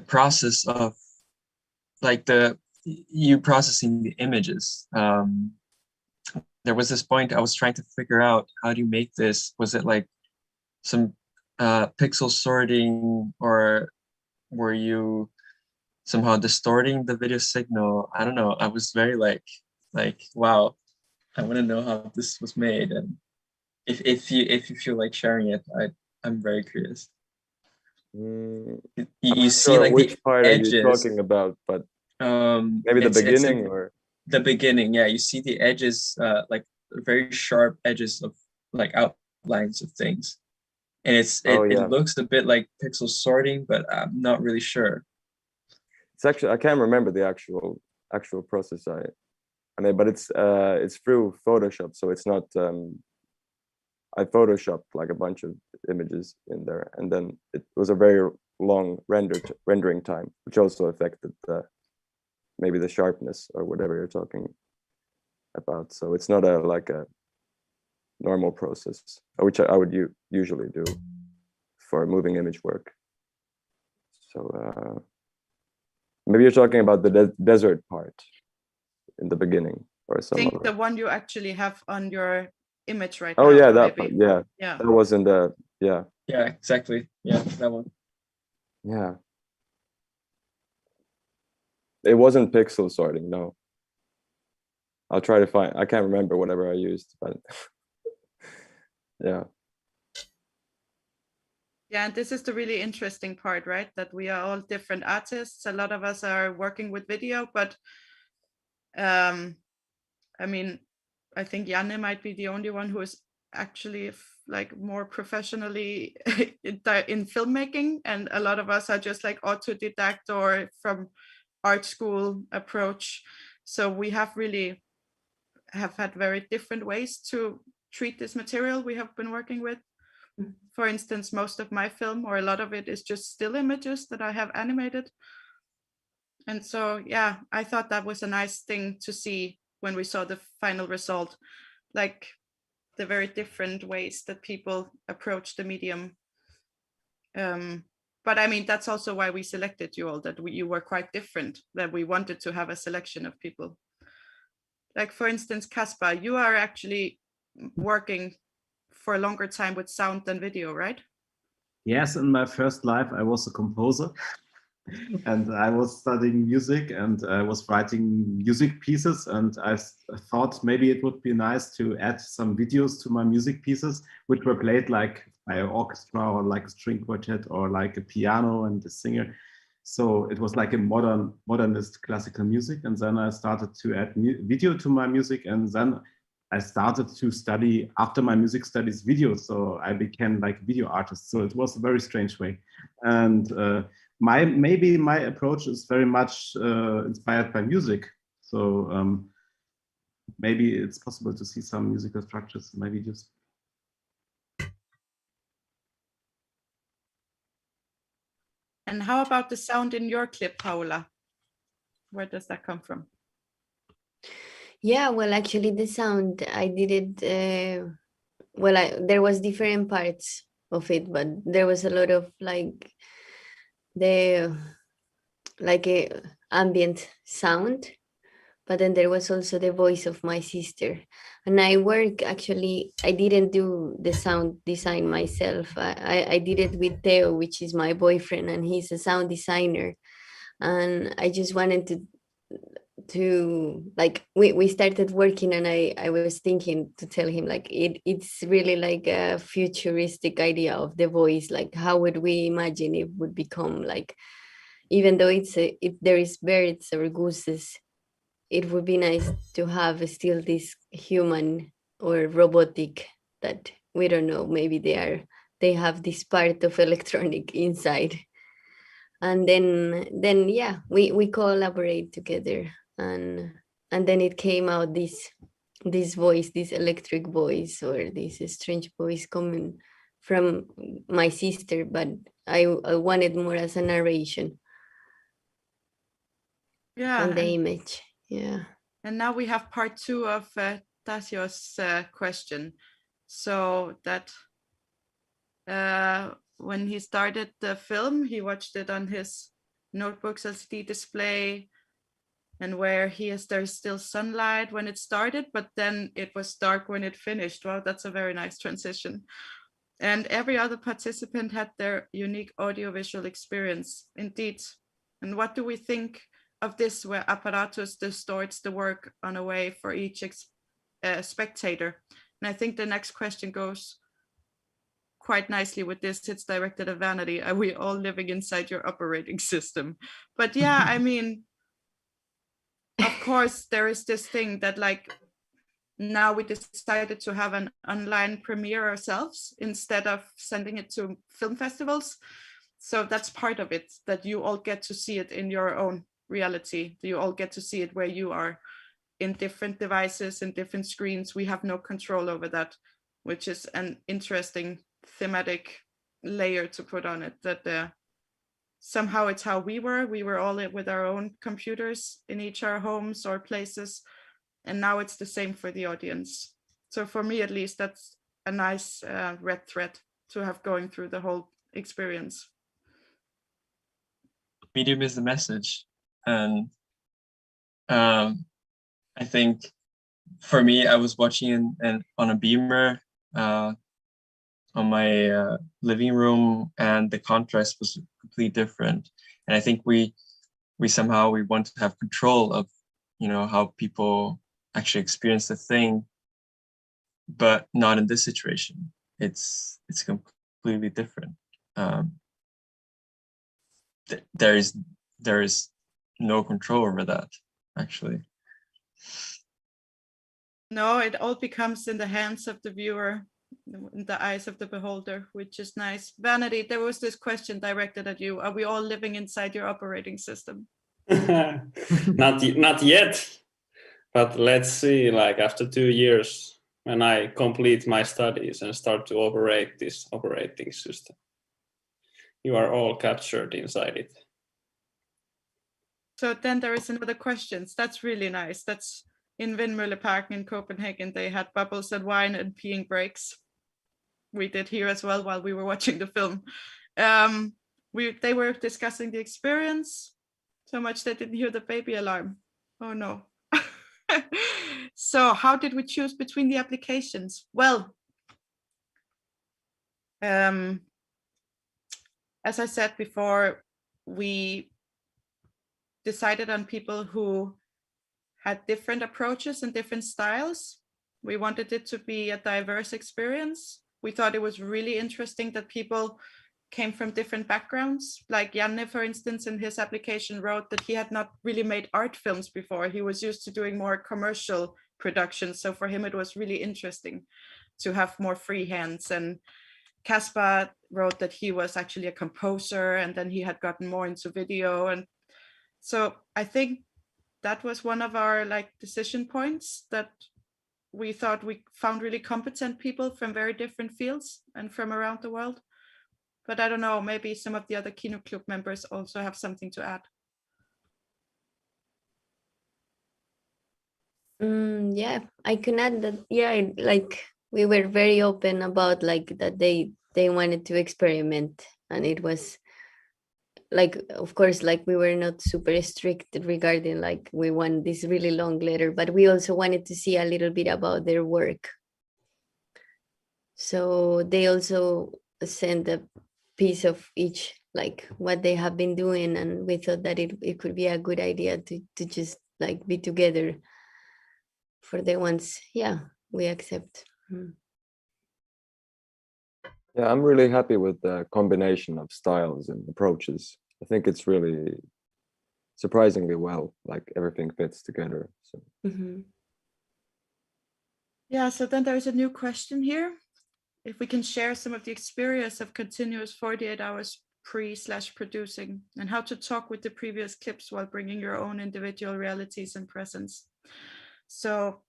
process of like you processing the images. There was this point I was trying to figure out, how do you make this? Was it like some pixel sorting, or were you somehow distorting the video signal? I don't know. I was very like wow, I want to know how this was made, and if you feel like sharing it, I'm very curious. You see sure like which the part edges. are you talking about, but maybe the beginning or the beginning. Yeah, you see the edges, like very sharp edges of like outlines of things, and it looks a bit like pixel sorting, but I'm not really sure. It's actually, I can't remember the actual process I made, but it's through Photoshop, so it's not I photoshopped like a bunch of images in there, and then it was a very long rendering time, which also affected maybe the sharpness or whatever you're talking about. So it's not like a normal process, which I would usually do for moving image work. So maybe you're talking about the desert part in the beginning, or some. I think the one you actually have on your image right now. Oh yeah, that maybe. part, yeah. That was in the Yeah, exactly. Yeah, that one. Yeah. It wasn't pixel sorting, no. I'll try to find, I can't remember whatever I used, but yeah. Yeah, and this is the really interesting part, right? That we are all different artists. A lot of us are working with video, but I mean, I think Janne might be the only one who is actually like more professionally in filmmaking, and a lot of us are just like autodidact or from art school approach. So we have had very different ways to treat this material we have been working with. For instance, most of my film, or a lot of it, is just still images that I have animated. And so, yeah, I thought that was a nice thing to see when we saw the final result, like the very different ways that people approach the medium. But I mean, that's also why we selected you all, that you were quite different, that we wanted to have a selection of people. Like, for instance, Caspar, you are actually working for a longer time with sound than video, right? Yes, in my first life, I was a composer. And I was studying music, and I was writing music pieces, and I thought maybe it would be nice to add some videos to my music pieces, which were played like by an orchestra or like a string quartet or like a piano and a singer. So it was like a modernist classical music. And then I started to add video to my music, and then I started to study, after my music studies, video. So I became like a video artist. So it was a very strange way. And maybe my approach is very much inspired by music. So maybe it's possible to see some musical structures in my videos. And how about the sound in your clip, Paula? Where does that come from? Yeah, well, actually the sound, I did it, there was different parts of it, but there was a lot of like a ambient sound, but then there was also the voice of my sister. And I didn't do the sound design myself. I did it with Theo, which is my boyfriend, and he's a sound designer. And I just wanted to like, we started working, and I was thinking to tell him like it's really like a futuristic idea of the voice. Like, how would we imagine it would become, like, even though if there is birds or gooses, it would be nice to have still this human or robotic that we don't know, maybe they have this part of electronic inside. And then yeah, we collaborate together, and then it came out this voice, this electric voice, or this strange voice coming from my sister, but I wanted more as a narration. Yeah, and the image. Yeah. And now we have part 2 of Tasio's question. So that when he started the film, he watched it on his notebook's LCD display, and where there's still sunlight when it started, but then it was dark when it finished. Wow, that's a very nice transition. And every other participant had their unique audiovisual experience, indeed. And what do we think of this, where apparatus distorts the work on a way for each spectator? And I think the next question goes quite nicely with this. It's directed at Vanity. Are we all living inside your operating system? But yeah, I mean, of course, there is this thing that, like, now we decided to have an online premiere ourselves instead of sending it to film festivals. So that's part of it, that you all get to see it in your own reality. You all get to see it where you are, in different devices and different screens. We have no control over that, which is an interesting thematic layer to put on it, that somehow it's how we were all with our own computers in each our homes or places, and now it's the same for the audience. So for me, at least, that's a nice red thread to have going through the whole experience. Medium is the message, and I think for me, I was watching on a beamer on my living room, and the contrast was completely different. And I think we somehow want to have control of, you know, how people actually experience the thing, but not in this situation. It's completely different. There is no control over that, actually. No, it all becomes in the hands of the viewer, in the eyes of the beholder, which is nice. Vanity, there was this question directed at you. Are we all living inside your operating system? Not yet, but let's see, like after 2 years, when I complete my studies and start to operate this operating system. You are all captured inside it. So then there is another question. That's really nice. That's in Vindmølleparken in Copenhagen. They had bubbles and wine and peeing breaks. We did here as well while we were watching the film. They were discussing the experience so much they didn't hear the baby alarm. Oh no. So how did we choose between the applications? Well, as I said before, we decided on people who had different approaches and different styles. We wanted it to be a diverse experience. We thought it was really interesting that people came from different backgrounds. Like Janne, for instance, in his application wrote that he had not really made art films before. He was used to doing more commercial productions. So for him, it was really interesting to have more free hands. And Caspar wrote that he was actually a composer, and then he had gotten more into video. And so I think that was one of our decision points, that we thought we found really competent people from very different fields and from around the world. But I don't know, maybe some of the other Kino Club members also have something to add. Yeah, I can add that. Yeah, we were very open about that they wanted to experiment, and it was of course, we were not super strict regarding we want this really long letter, but we also wanted to see a little bit about their work. So they also sent a piece of each, what they have been doing, and we thought that it could be a good idea to just be together for the ones, we accept. Yeah, I'm really happy with the combination of styles and approaches. I think it's really surprisingly well, everything fits together. So. Yeah, so then there's a new question here. If we can share some of the experience of continuous 48 hours pre/producing, and how to talk with the previous clips while bringing your own individual realities and presence. So,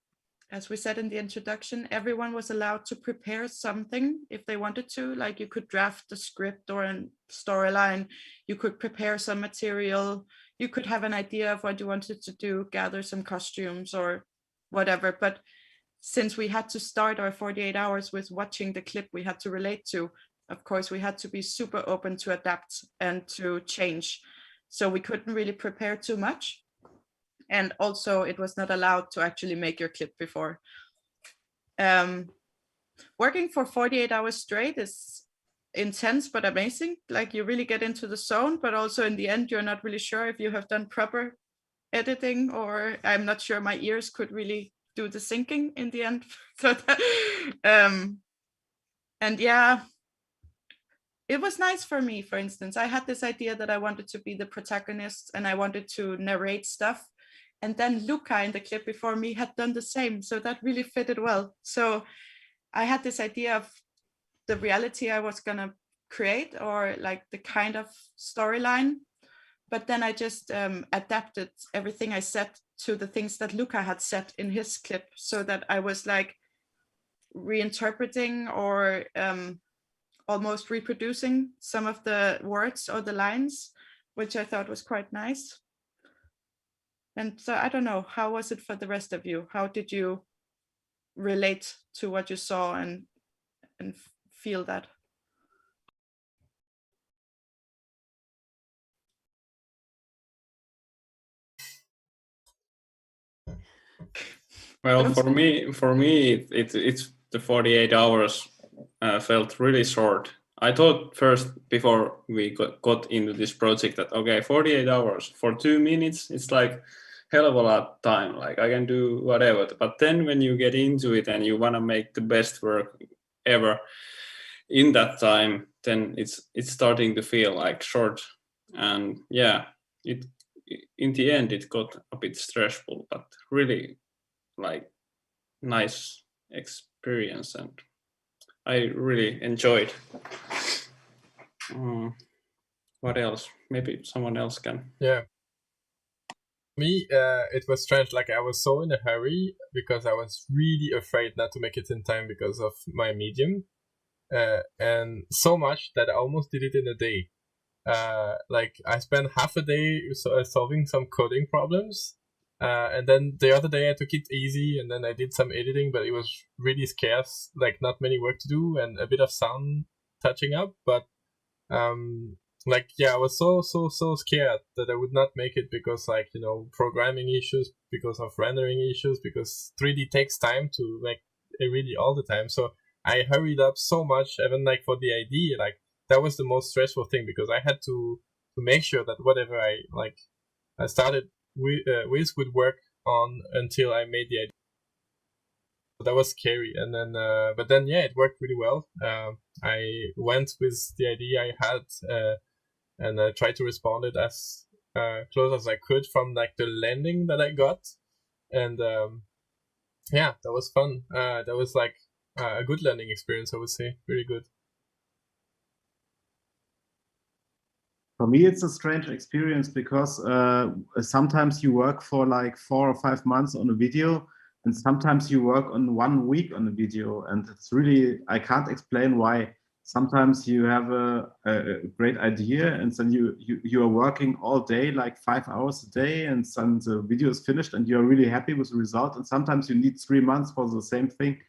as we said in the introduction, everyone was allowed to prepare something if they wanted to. You could draft a script or a storyline, you could prepare some material, you could have an idea of what you wanted to do, gather some costumes or whatever. But since we had to start our 48 hours with watching the clip we had to relate to, of course, we had to be super open to adapt and to change. So we couldn't really prepare too much. And also it was not allowed to actually make your clip before. Working for 48 hours straight is intense but amazing. Like, you really get into the zone, but also in the end, you're not really sure if you have done proper editing, or I'm not sure my ears could really do the syncing in the end. So and yeah, it was nice for me. For instance, I had this idea that I wanted to be the protagonist and I wanted to narrate stuff. And then Luca in the clip before me had done the same. So that really fitted well. So I had this idea of the reality I was going to create, or like the kind of storyline. But then I just adapted everything I said to the things that Luca had said in his clip, so that I was like reinterpreting or almost reproducing some of the words or the lines, which I thought was quite nice. And so I don't know, how was it for the rest of you? How did you relate to what you saw and feel that? Well, for me, it's the 48 hours felt really short. I thought first, before we got into this project, that okay, 48 hours for 2 minutes, it's like hell of a lot of time. Like, I can do whatever. But then when you get into it and you want to make the best work ever in that time, then it's starting to feel like short. And yeah, in the end it got a bit stressful, but really like nice experience, and I really enjoyed. What else? Maybe someone else can. Yeah. Me, it was strange. Like, I was so in a hurry because I was really afraid not to make it in time because of my medium, and so much that I almost did it in a day. Like, I spent half a day solving some coding problems, and then the other day I took it easy, and then I did some editing, but it was really scarce, like not many work to do, and a bit of sound touching up. But like, yeah, I was so scared that I would not make it because, like, you know, programming issues, because of rendering issues, because 3D takes time to make it really all the time. So I hurried up so much, even like for the idea, like that was the most stressful thing, because I had to make sure that whatever I started with would work on until I made the idea. So that was scary. And then, but then, yeah, it worked really well. I went with the idea I had, and tried to respond it as close as I could from like the landing that I got. And yeah, that was fun. That was like a good landing experience, I would say. Really good. For me, it's a strange experience because sometimes you work for like 4 or 5 months on a video, and sometimes you work on 1 week on a video. And it's really, I can't explain why. Sometimes you have a great idea, and then you are working all day, like 5 hours a day, and then the video is finished and you're really happy with the result. And sometimes you need 3 months for the same thing.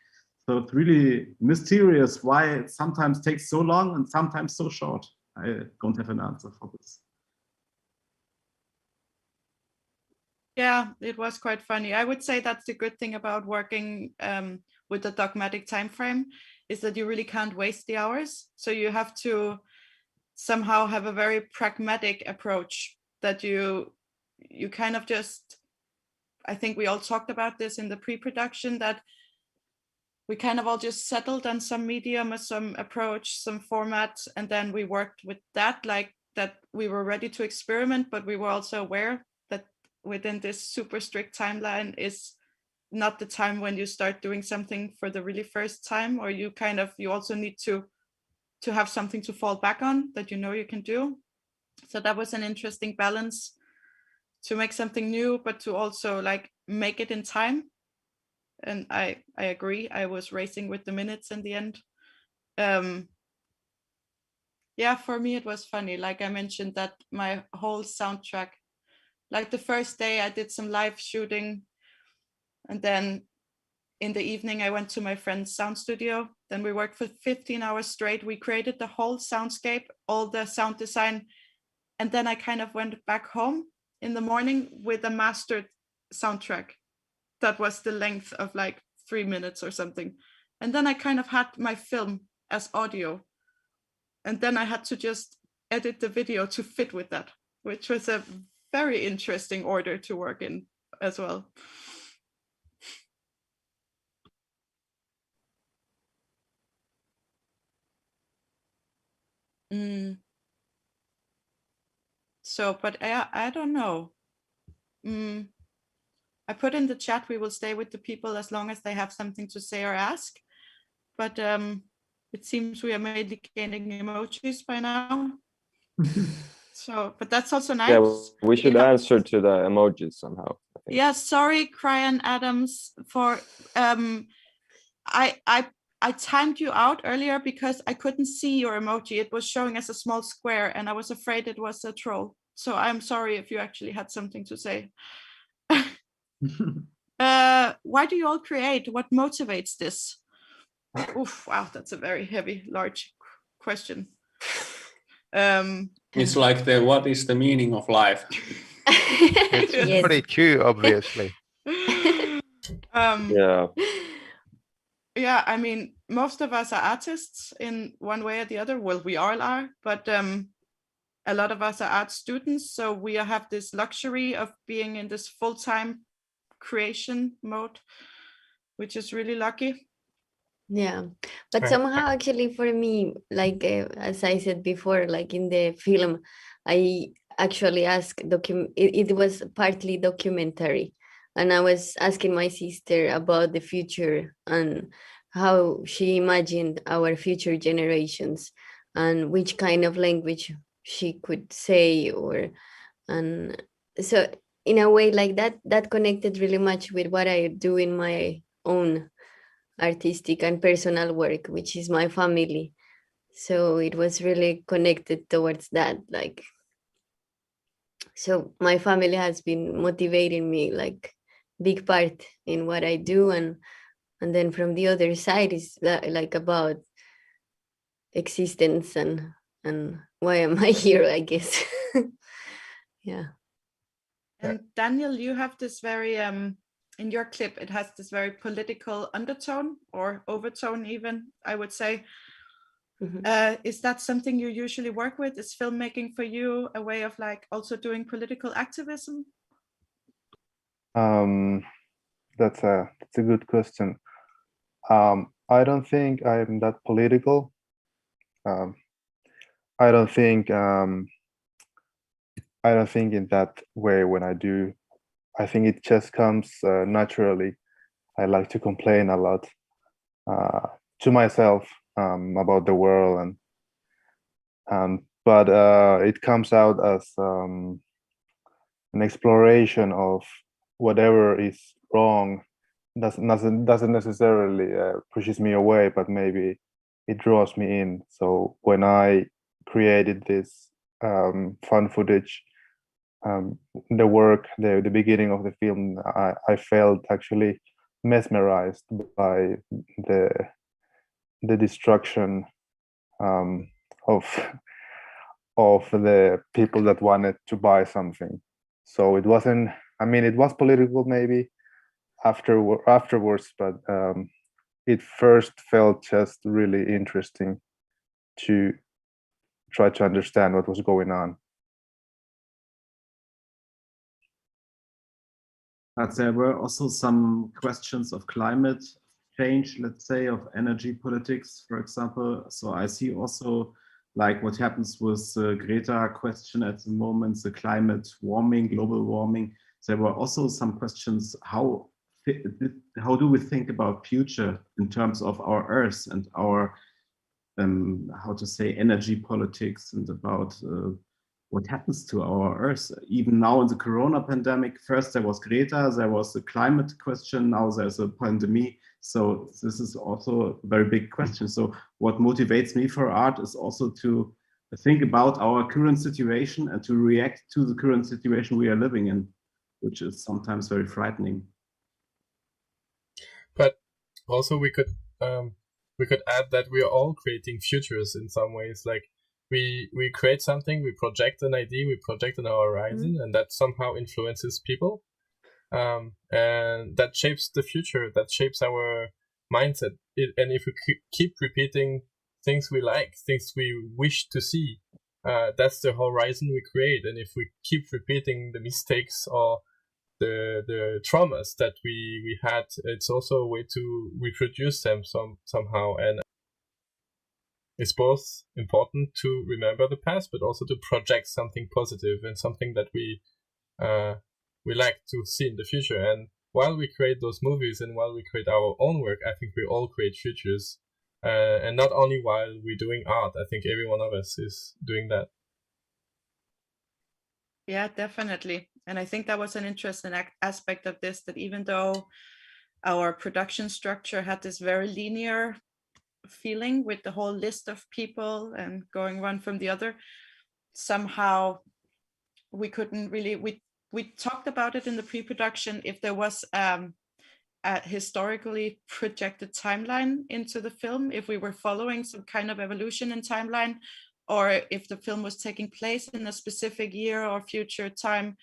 So it's really mysterious why it sometimes takes so long and sometimes so short. I don't have an answer for this. Yeah, it was quite funny. I would say that's the good thing about working with the dogmatic time frame, is that you really can't waste the hours. So you have to somehow have a very pragmatic approach, that you kind of just, I think we all talked about this in the pre-production, that we kind of all just settled on some medium or some approach, some format, and then we worked with that, like that we were ready to experiment, but we were also aware that within this super strict timeline is not the time when you start doing something for the really first time, or you also need to have something to fall back on that you know you can do. So that was an interesting balance, to make something new, but to also like make it in time. And I agree, I was racing with the minutes in the end. Yeah, for me it was funny. Like I mentioned, that my whole soundtrack Like the first day I did some live shooting, and then in the evening I went to my friend's sound studio. Then we worked for 15 hours straight. We created the whole soundscape, all the sound design. And then I kind of went back home in the morning with a mastered soundtrack that was the length of like 3 minutes or something. And then I kind of had my film as audio. And then I had to just edit the video to fit with that, which was a very interesting order to work in as well. So, but I don't know. I put in the chat, we will stay with the people as long as they have something to say or ask. But it seems we are mainly gaining emojis by now. So, but that's also nice. Yeah, we should answer to the emojis somehow. Yeah, sorry, Cryan Adams, for I timed you out earlier because I couldn't see your emoji. It was showing as a small square, and I was afraid it was a troll. So I'm sorry if you actually had something to say. Why do you all create? What motivates this? Oof, wow, that's a very heavy, large question. It's like what is the meaning of life? It's Yes. pretty true, obviously. Yeah, I mean, most of us are artists in one way or the other. Well, we all are, but a lot of us are art students, so we have this luxury of being in this full-time creation mode, which is really lucky. Yeah, but somehow actually for me, like as I said before, like in the film, I actually asked it was partly documentary, and I was asking my sister about the future and how she imagined our future generations and which kind of language she could say, and so in a way like that connected really much with what I do in my own artistic and personal work, which is my family. So it was really connected towards that. Like, so my family has been motivating me, like big part in what I do, and then from the other side is that, like about existence and why am I here, I guess. Yeah. And Daniel, you have this very in your clip, it has this very political undertone or overtone even, I would say. Is that something you usually work with? Is filmmaking for you a way of like also doing political activism? That's a good question. I don't think I'm that political. I don't think in that way when I do. I think it just comes naturally. I like to complain a lot to myself about the world, but it comes out as an exploration of whatever is wrong. Doesn't necessarily pushes me away, but maybe it draws me in. So when I created this fun footage, the beginning of the film, I felt actually mesmerized by the destruction of the people that wanted to buy something. So it wasn't, I mean, it was political maybe afterwards, but it first felt just really interesting to try to understand what was going on. But there were also some questions of climate change, let's say, of energy politics, for example. So I see also like what happens with the Greta question at the moment, the climate warming, global warming. There were also some questions, how do we think about future in terms of our Earth and our, how to say, energy politics, and about what happens to our Earth. Even now in the Corona pandemic, first there was Greta, there was the climate question, now there's a pandemic. So this is also a very big question. So what motivates me for art is also to think about our current situation and to react to the current situation we are living in, which is sometimes very frightening. But also we could add that we are all creating futures in some ways. Like we create something, we project an idea, we project on our horizon, and that somehow influences people, and that shapes the future, that shapes our mindset. And if we keep repeating things we like, things we wish to see, that's the horizon we create. And if we keep repeating the mistakes or the traumas that we had, it's also a way to reproduce them somehow. And it's both important to remember the past, but also to project something positive and something that we like to see in the future. And while we create those movies and while we create our own work, I think we all create futures. And not only while we're doing art, I think every one of us is doing that. Yeah, definitely. And I think that was an interesting aspect of this, that even though our production structure had this very linear feeling with the whole list of people and going one from the other, somehow we couldn't really, we talked about it in the pre-production, if there was a historically projected timeline into the film, if we were following some kind of evolution in timeline, or if the film was taking place in a specific year or future time.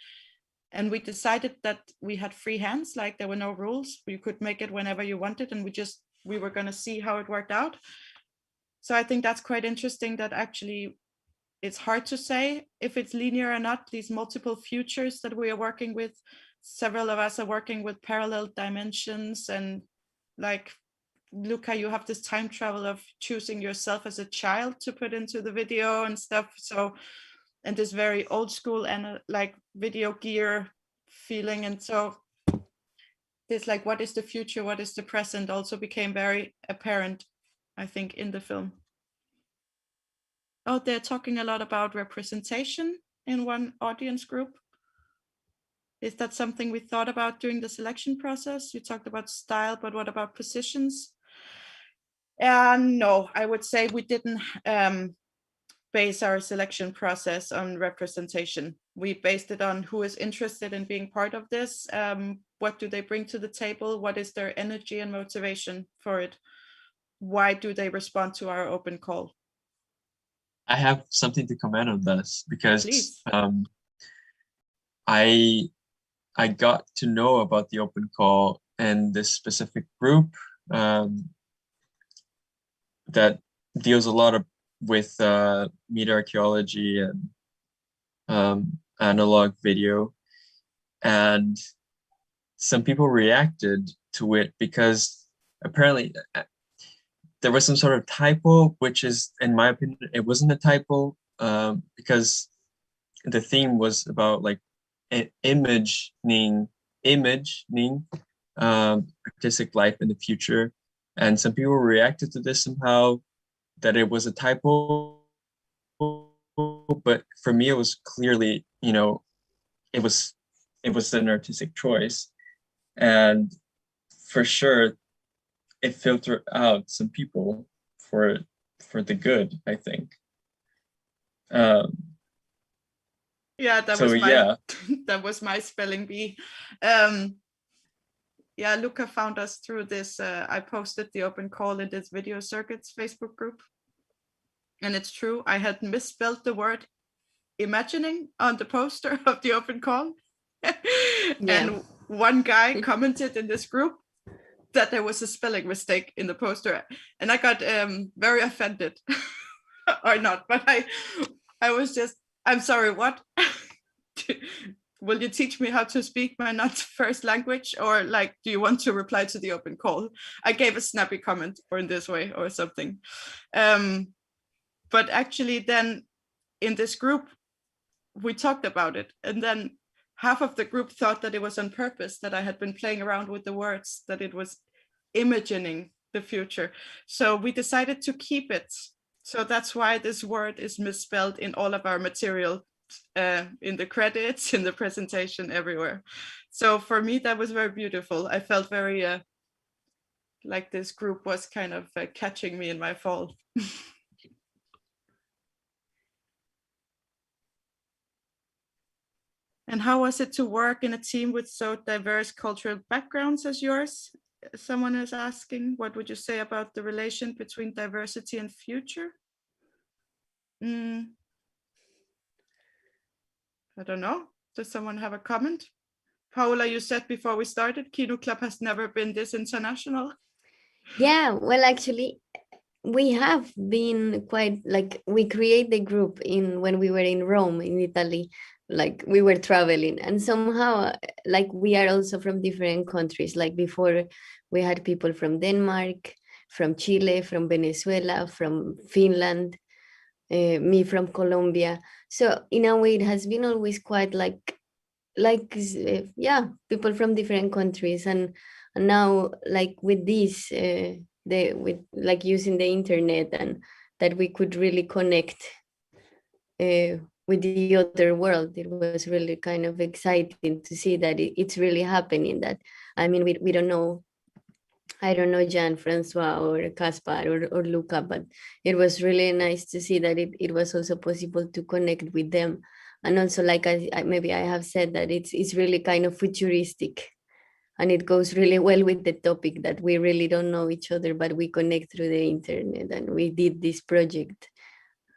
And we decided that we had free hands, like there were no rules. You could make it whenever you wanted, and we were going to see how it worked out. So I think that's quite interesting, that actually it's hard to say if it's linear or not, these multiple futures that we are working with. Several of us are working with parallel dimensions, and like Luca, you have this time travel of choosing yourself as a child to put into the video and stuff. So, and this very old school and like video gear feeling. And so this like, what is the future, what is the present, also became very apparent, I think, in the film. Oh, they're talking a lot about representation in one audience group. Is that something we thought about during the selection process? You talked about style, but what about positions? No, I would say we didn't base our selection process on representation. We based it on who is interested in being part of this. What do they bring to the table? What is their energy and motivation for it? Why do they respond to our open call? I have something to comment on this, because Please. I got to know about the open call and this specific group that deals a lot with media archaeology and analog video. And some people reacted to it because apparently there was some sort of typo, which is, in my opinion, it wasn't a typo, because the theme was about like imagening artistic life in the future. And some people reacted to this somehow, that it was a typo. But for me, it was clearly, it was an artistic choice. And for sure, it filtered out some people for the good, I think. Yeah, that so was my yeah. that was my spelling bee. Yeah, Luca found us through this. I posted the open call in this Video Circuits Facebook group. And it's true, I had misspelled the word imagining on the poster of the open call. And one guy commented in this group that there was a spelling mistake in the poster. And I got very offended. Or not, but I was just, I'm sorry, what? Will you teach me how to speak my not first language? Or like, do you want to reply to the open call? I gave a snappy comment or in this way or something. But actually then in this group, we talked about it. And then half of the group thought that it was on purpose, that I had been playing around with the words, that it was imagining the future. So we decided to keep it. So that's why this word is misspelled in all of our material, in the credits, in the presentation, everywhere. So for me, that was very beautiful. I felt very like this group was kind of catching me in my fall. And how was it to work in a team with so diverse cultural backgrounds as yours? Someone is asking, what would you say about the relation between diversity and future? I don't know. Does someone have a comment? Paola, you said before we started, Kino Club has never been this international. Yeah, well, actually, we have been quite like, we create the group when we were in Rome, in Italy, like we were traveling, and somehow like we are also from different countries. Like before, we had people from Denmark, from Chile, from Venezuela, from Finland, me from Colombia. So in a way, it has been always quite yeah, people from different countries, and now like with this with like using the internet, and that we could really connect with the other world. It was really kind of exciting to see that it's really happening. That, I mean, we don't know, I don't know Jean Francois or Caspar or Luca, but it was really nice to see that it was also possible to connect with them. And also, like maybe I have said, that it's really kind of futuristic, and it goes really well with the topic that we really don't know each other, but we connect through the internet, and we did this project.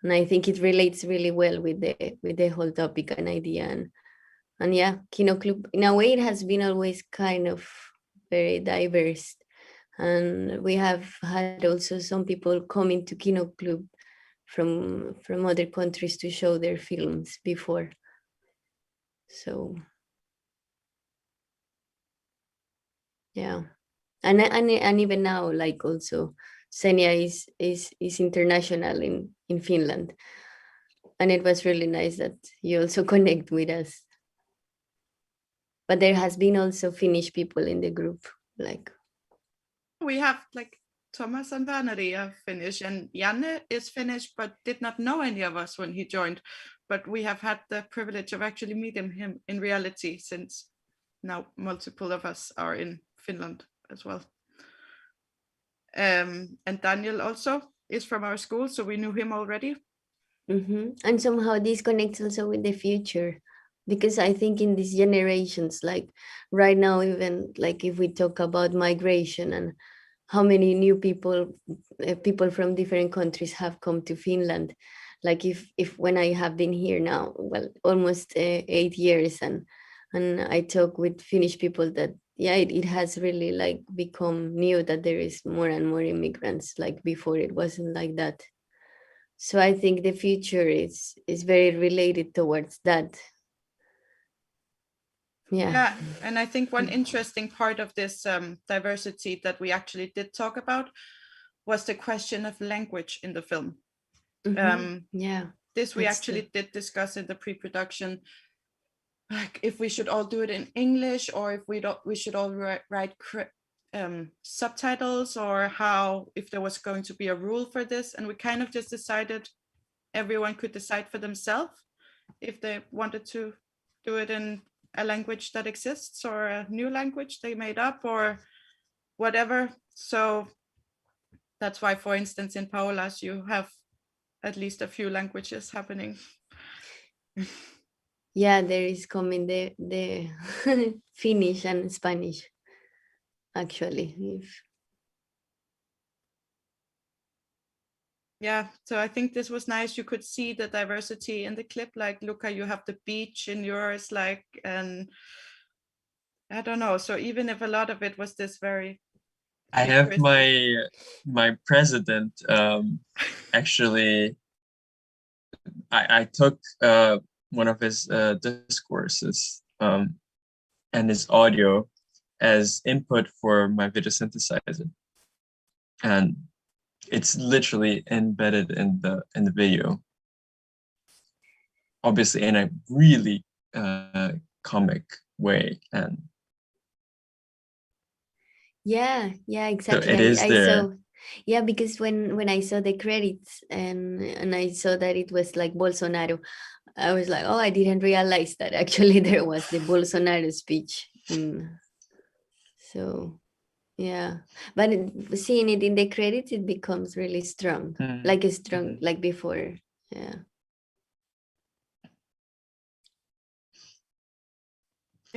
And I think it relates really well with the whole topic and idea. And yeah, Kino Club, in a way, it has been always kind of very diverse. And we have had also some people coming to Kino Club from other countries to show their films before. So yeah, and even now, like also Senia is international in Finland, and it was really nice that you also connect with us. But there has been also Finnish people in the group, like we have like Thomas and Vaneri are Finnish, and Janne is Finnish, but did not know any of us when he joined. But we have had the privilege of actually meeting him in reality, since now multiple of us are in Finland as well. And Daniel also is from our school, so we knew him already. And somehow this connects also with the future, because I think in these generations, like right now, even like if we talk about migration and how many new people from different countries have come to Finland. Like if when I have been here now, well, almost 8 years, and I talk with Finnish people, that yeah, it has really like become new, that there is more and more immigrants. Like before, it wasn't like that. So I think the future is very related towards that. Yeah, and I think one interesting part of this diversity that we actually did talk about was the question of language in the film. Yeah, this we actually did discuss in the pre-production, like if we should all do it in English, or if we should all write subtitles, or how, if there was going to be a rule for this. And we kind of just decided everyone could decide for themselves if they wanted to do it in a language that exists, or a new language they made up, or whatever. So that's why, for instance, in Paola's, you have at least a few languages happening. Yeah, there is coming the Finnish and Spanish, actually. Yeah, so I think this was nice. You could see the diversity in the clip. Like, Luca, you have the beach in yours, like, and I don't know. So even if a lot of it was this very, I have my president actually. I took one of his discourses and his audio as input for my video synthesizer, and it's literally embedded in the video, obviously in a really comic way. And yeah, exactly. So it is there. Yeah, because when I saw the credits and I saw that it was like Bolsonaro, I was like, oh, I didn't realize that actually there was the Bolsonaro speech. So yeah, but seeing it in the credits, it becomes really strong, like a strong, like before. Yeah.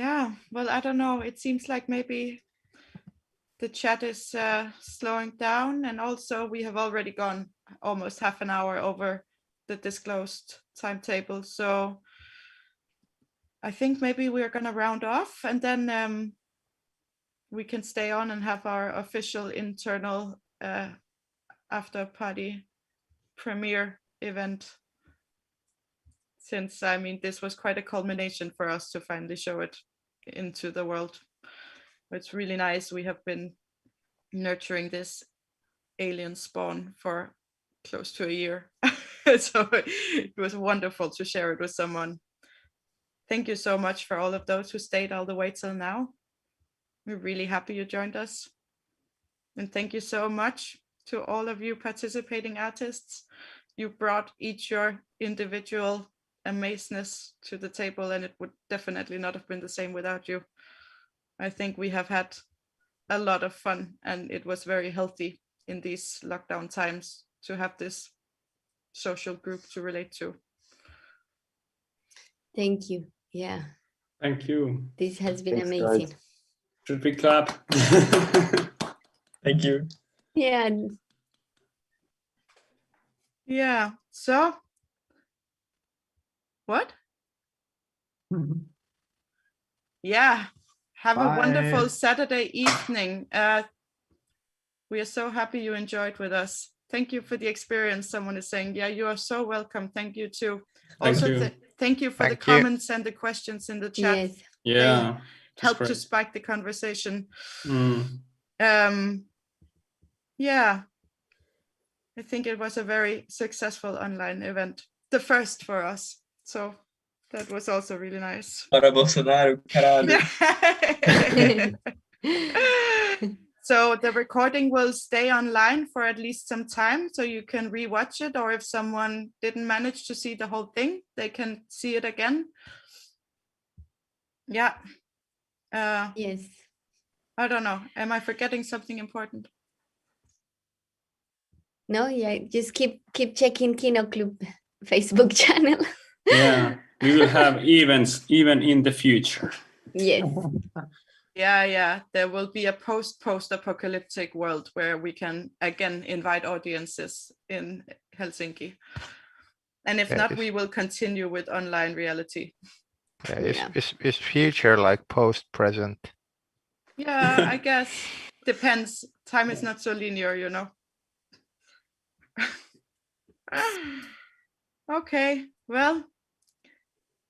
yeah, well, I don't know. It seems like maybe the chat is slowing down, and also we have already gone almost half an hour over the disclosed timetable. So I think maybe we're going to round off, and then we can stay on and have our official internal after party premiere event. Since, I mean, this was quite a culmination for us to finally show it into the world. It's really nice. We have been nurturing this alien spawn for close to a year. So it was wonderful to share it with someone. Thank you so much for all of those who stayed all the way till now. We're really happy you joined us. And thank you so much to all of you participating artists. You brought each your individual amazeness to the table, and it would definitely not have been the same without you. I think we have had a lot of fun, and it was very healthy in these lockdown times to have this social group to relate to. Thank you. Yeah. Thank you. This has been Thanks, amazing. guys. Should we clap? Thank you. Yeah. Yeah. So what? Yeah. Have a wonderful Saturday evening. We are so happy you enjoyed with us. Thank you for the experience. Someone is saying, yeah, you are so welcome. Thank you too. Also, thank you for the comments and the questions in the chat. Yes. Yeah. Help to spike the conversation. Mm. Yeah. I think it was a very successful online event. The first for us. So that was also really nice. So the recording will stay online for at least some time, so you can rewatch it, or if someone didn't manage to see the whole thing, they can see it again. Yeah. Yes. I don't know. Am I forgetting something important? No, yeah, just keep checking Kino Club Facebook channel. Yeah, we will have events even in the future. Yes. Yeah. There will be a post-apocalyptic world where we can again invite audiences in Helsinki. And if not, we will continue with online reality. Is future like post-present? Yeah, I guess. Depends. Time is not so linear, you know. Okay, well.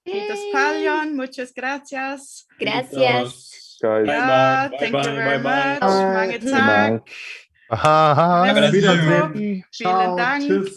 Kiitos paljon, muchas gracias. Gracias. Guys. Yeah, thank you very much. Mange tak. Bye. Merci beaucoup. Vielen Dank.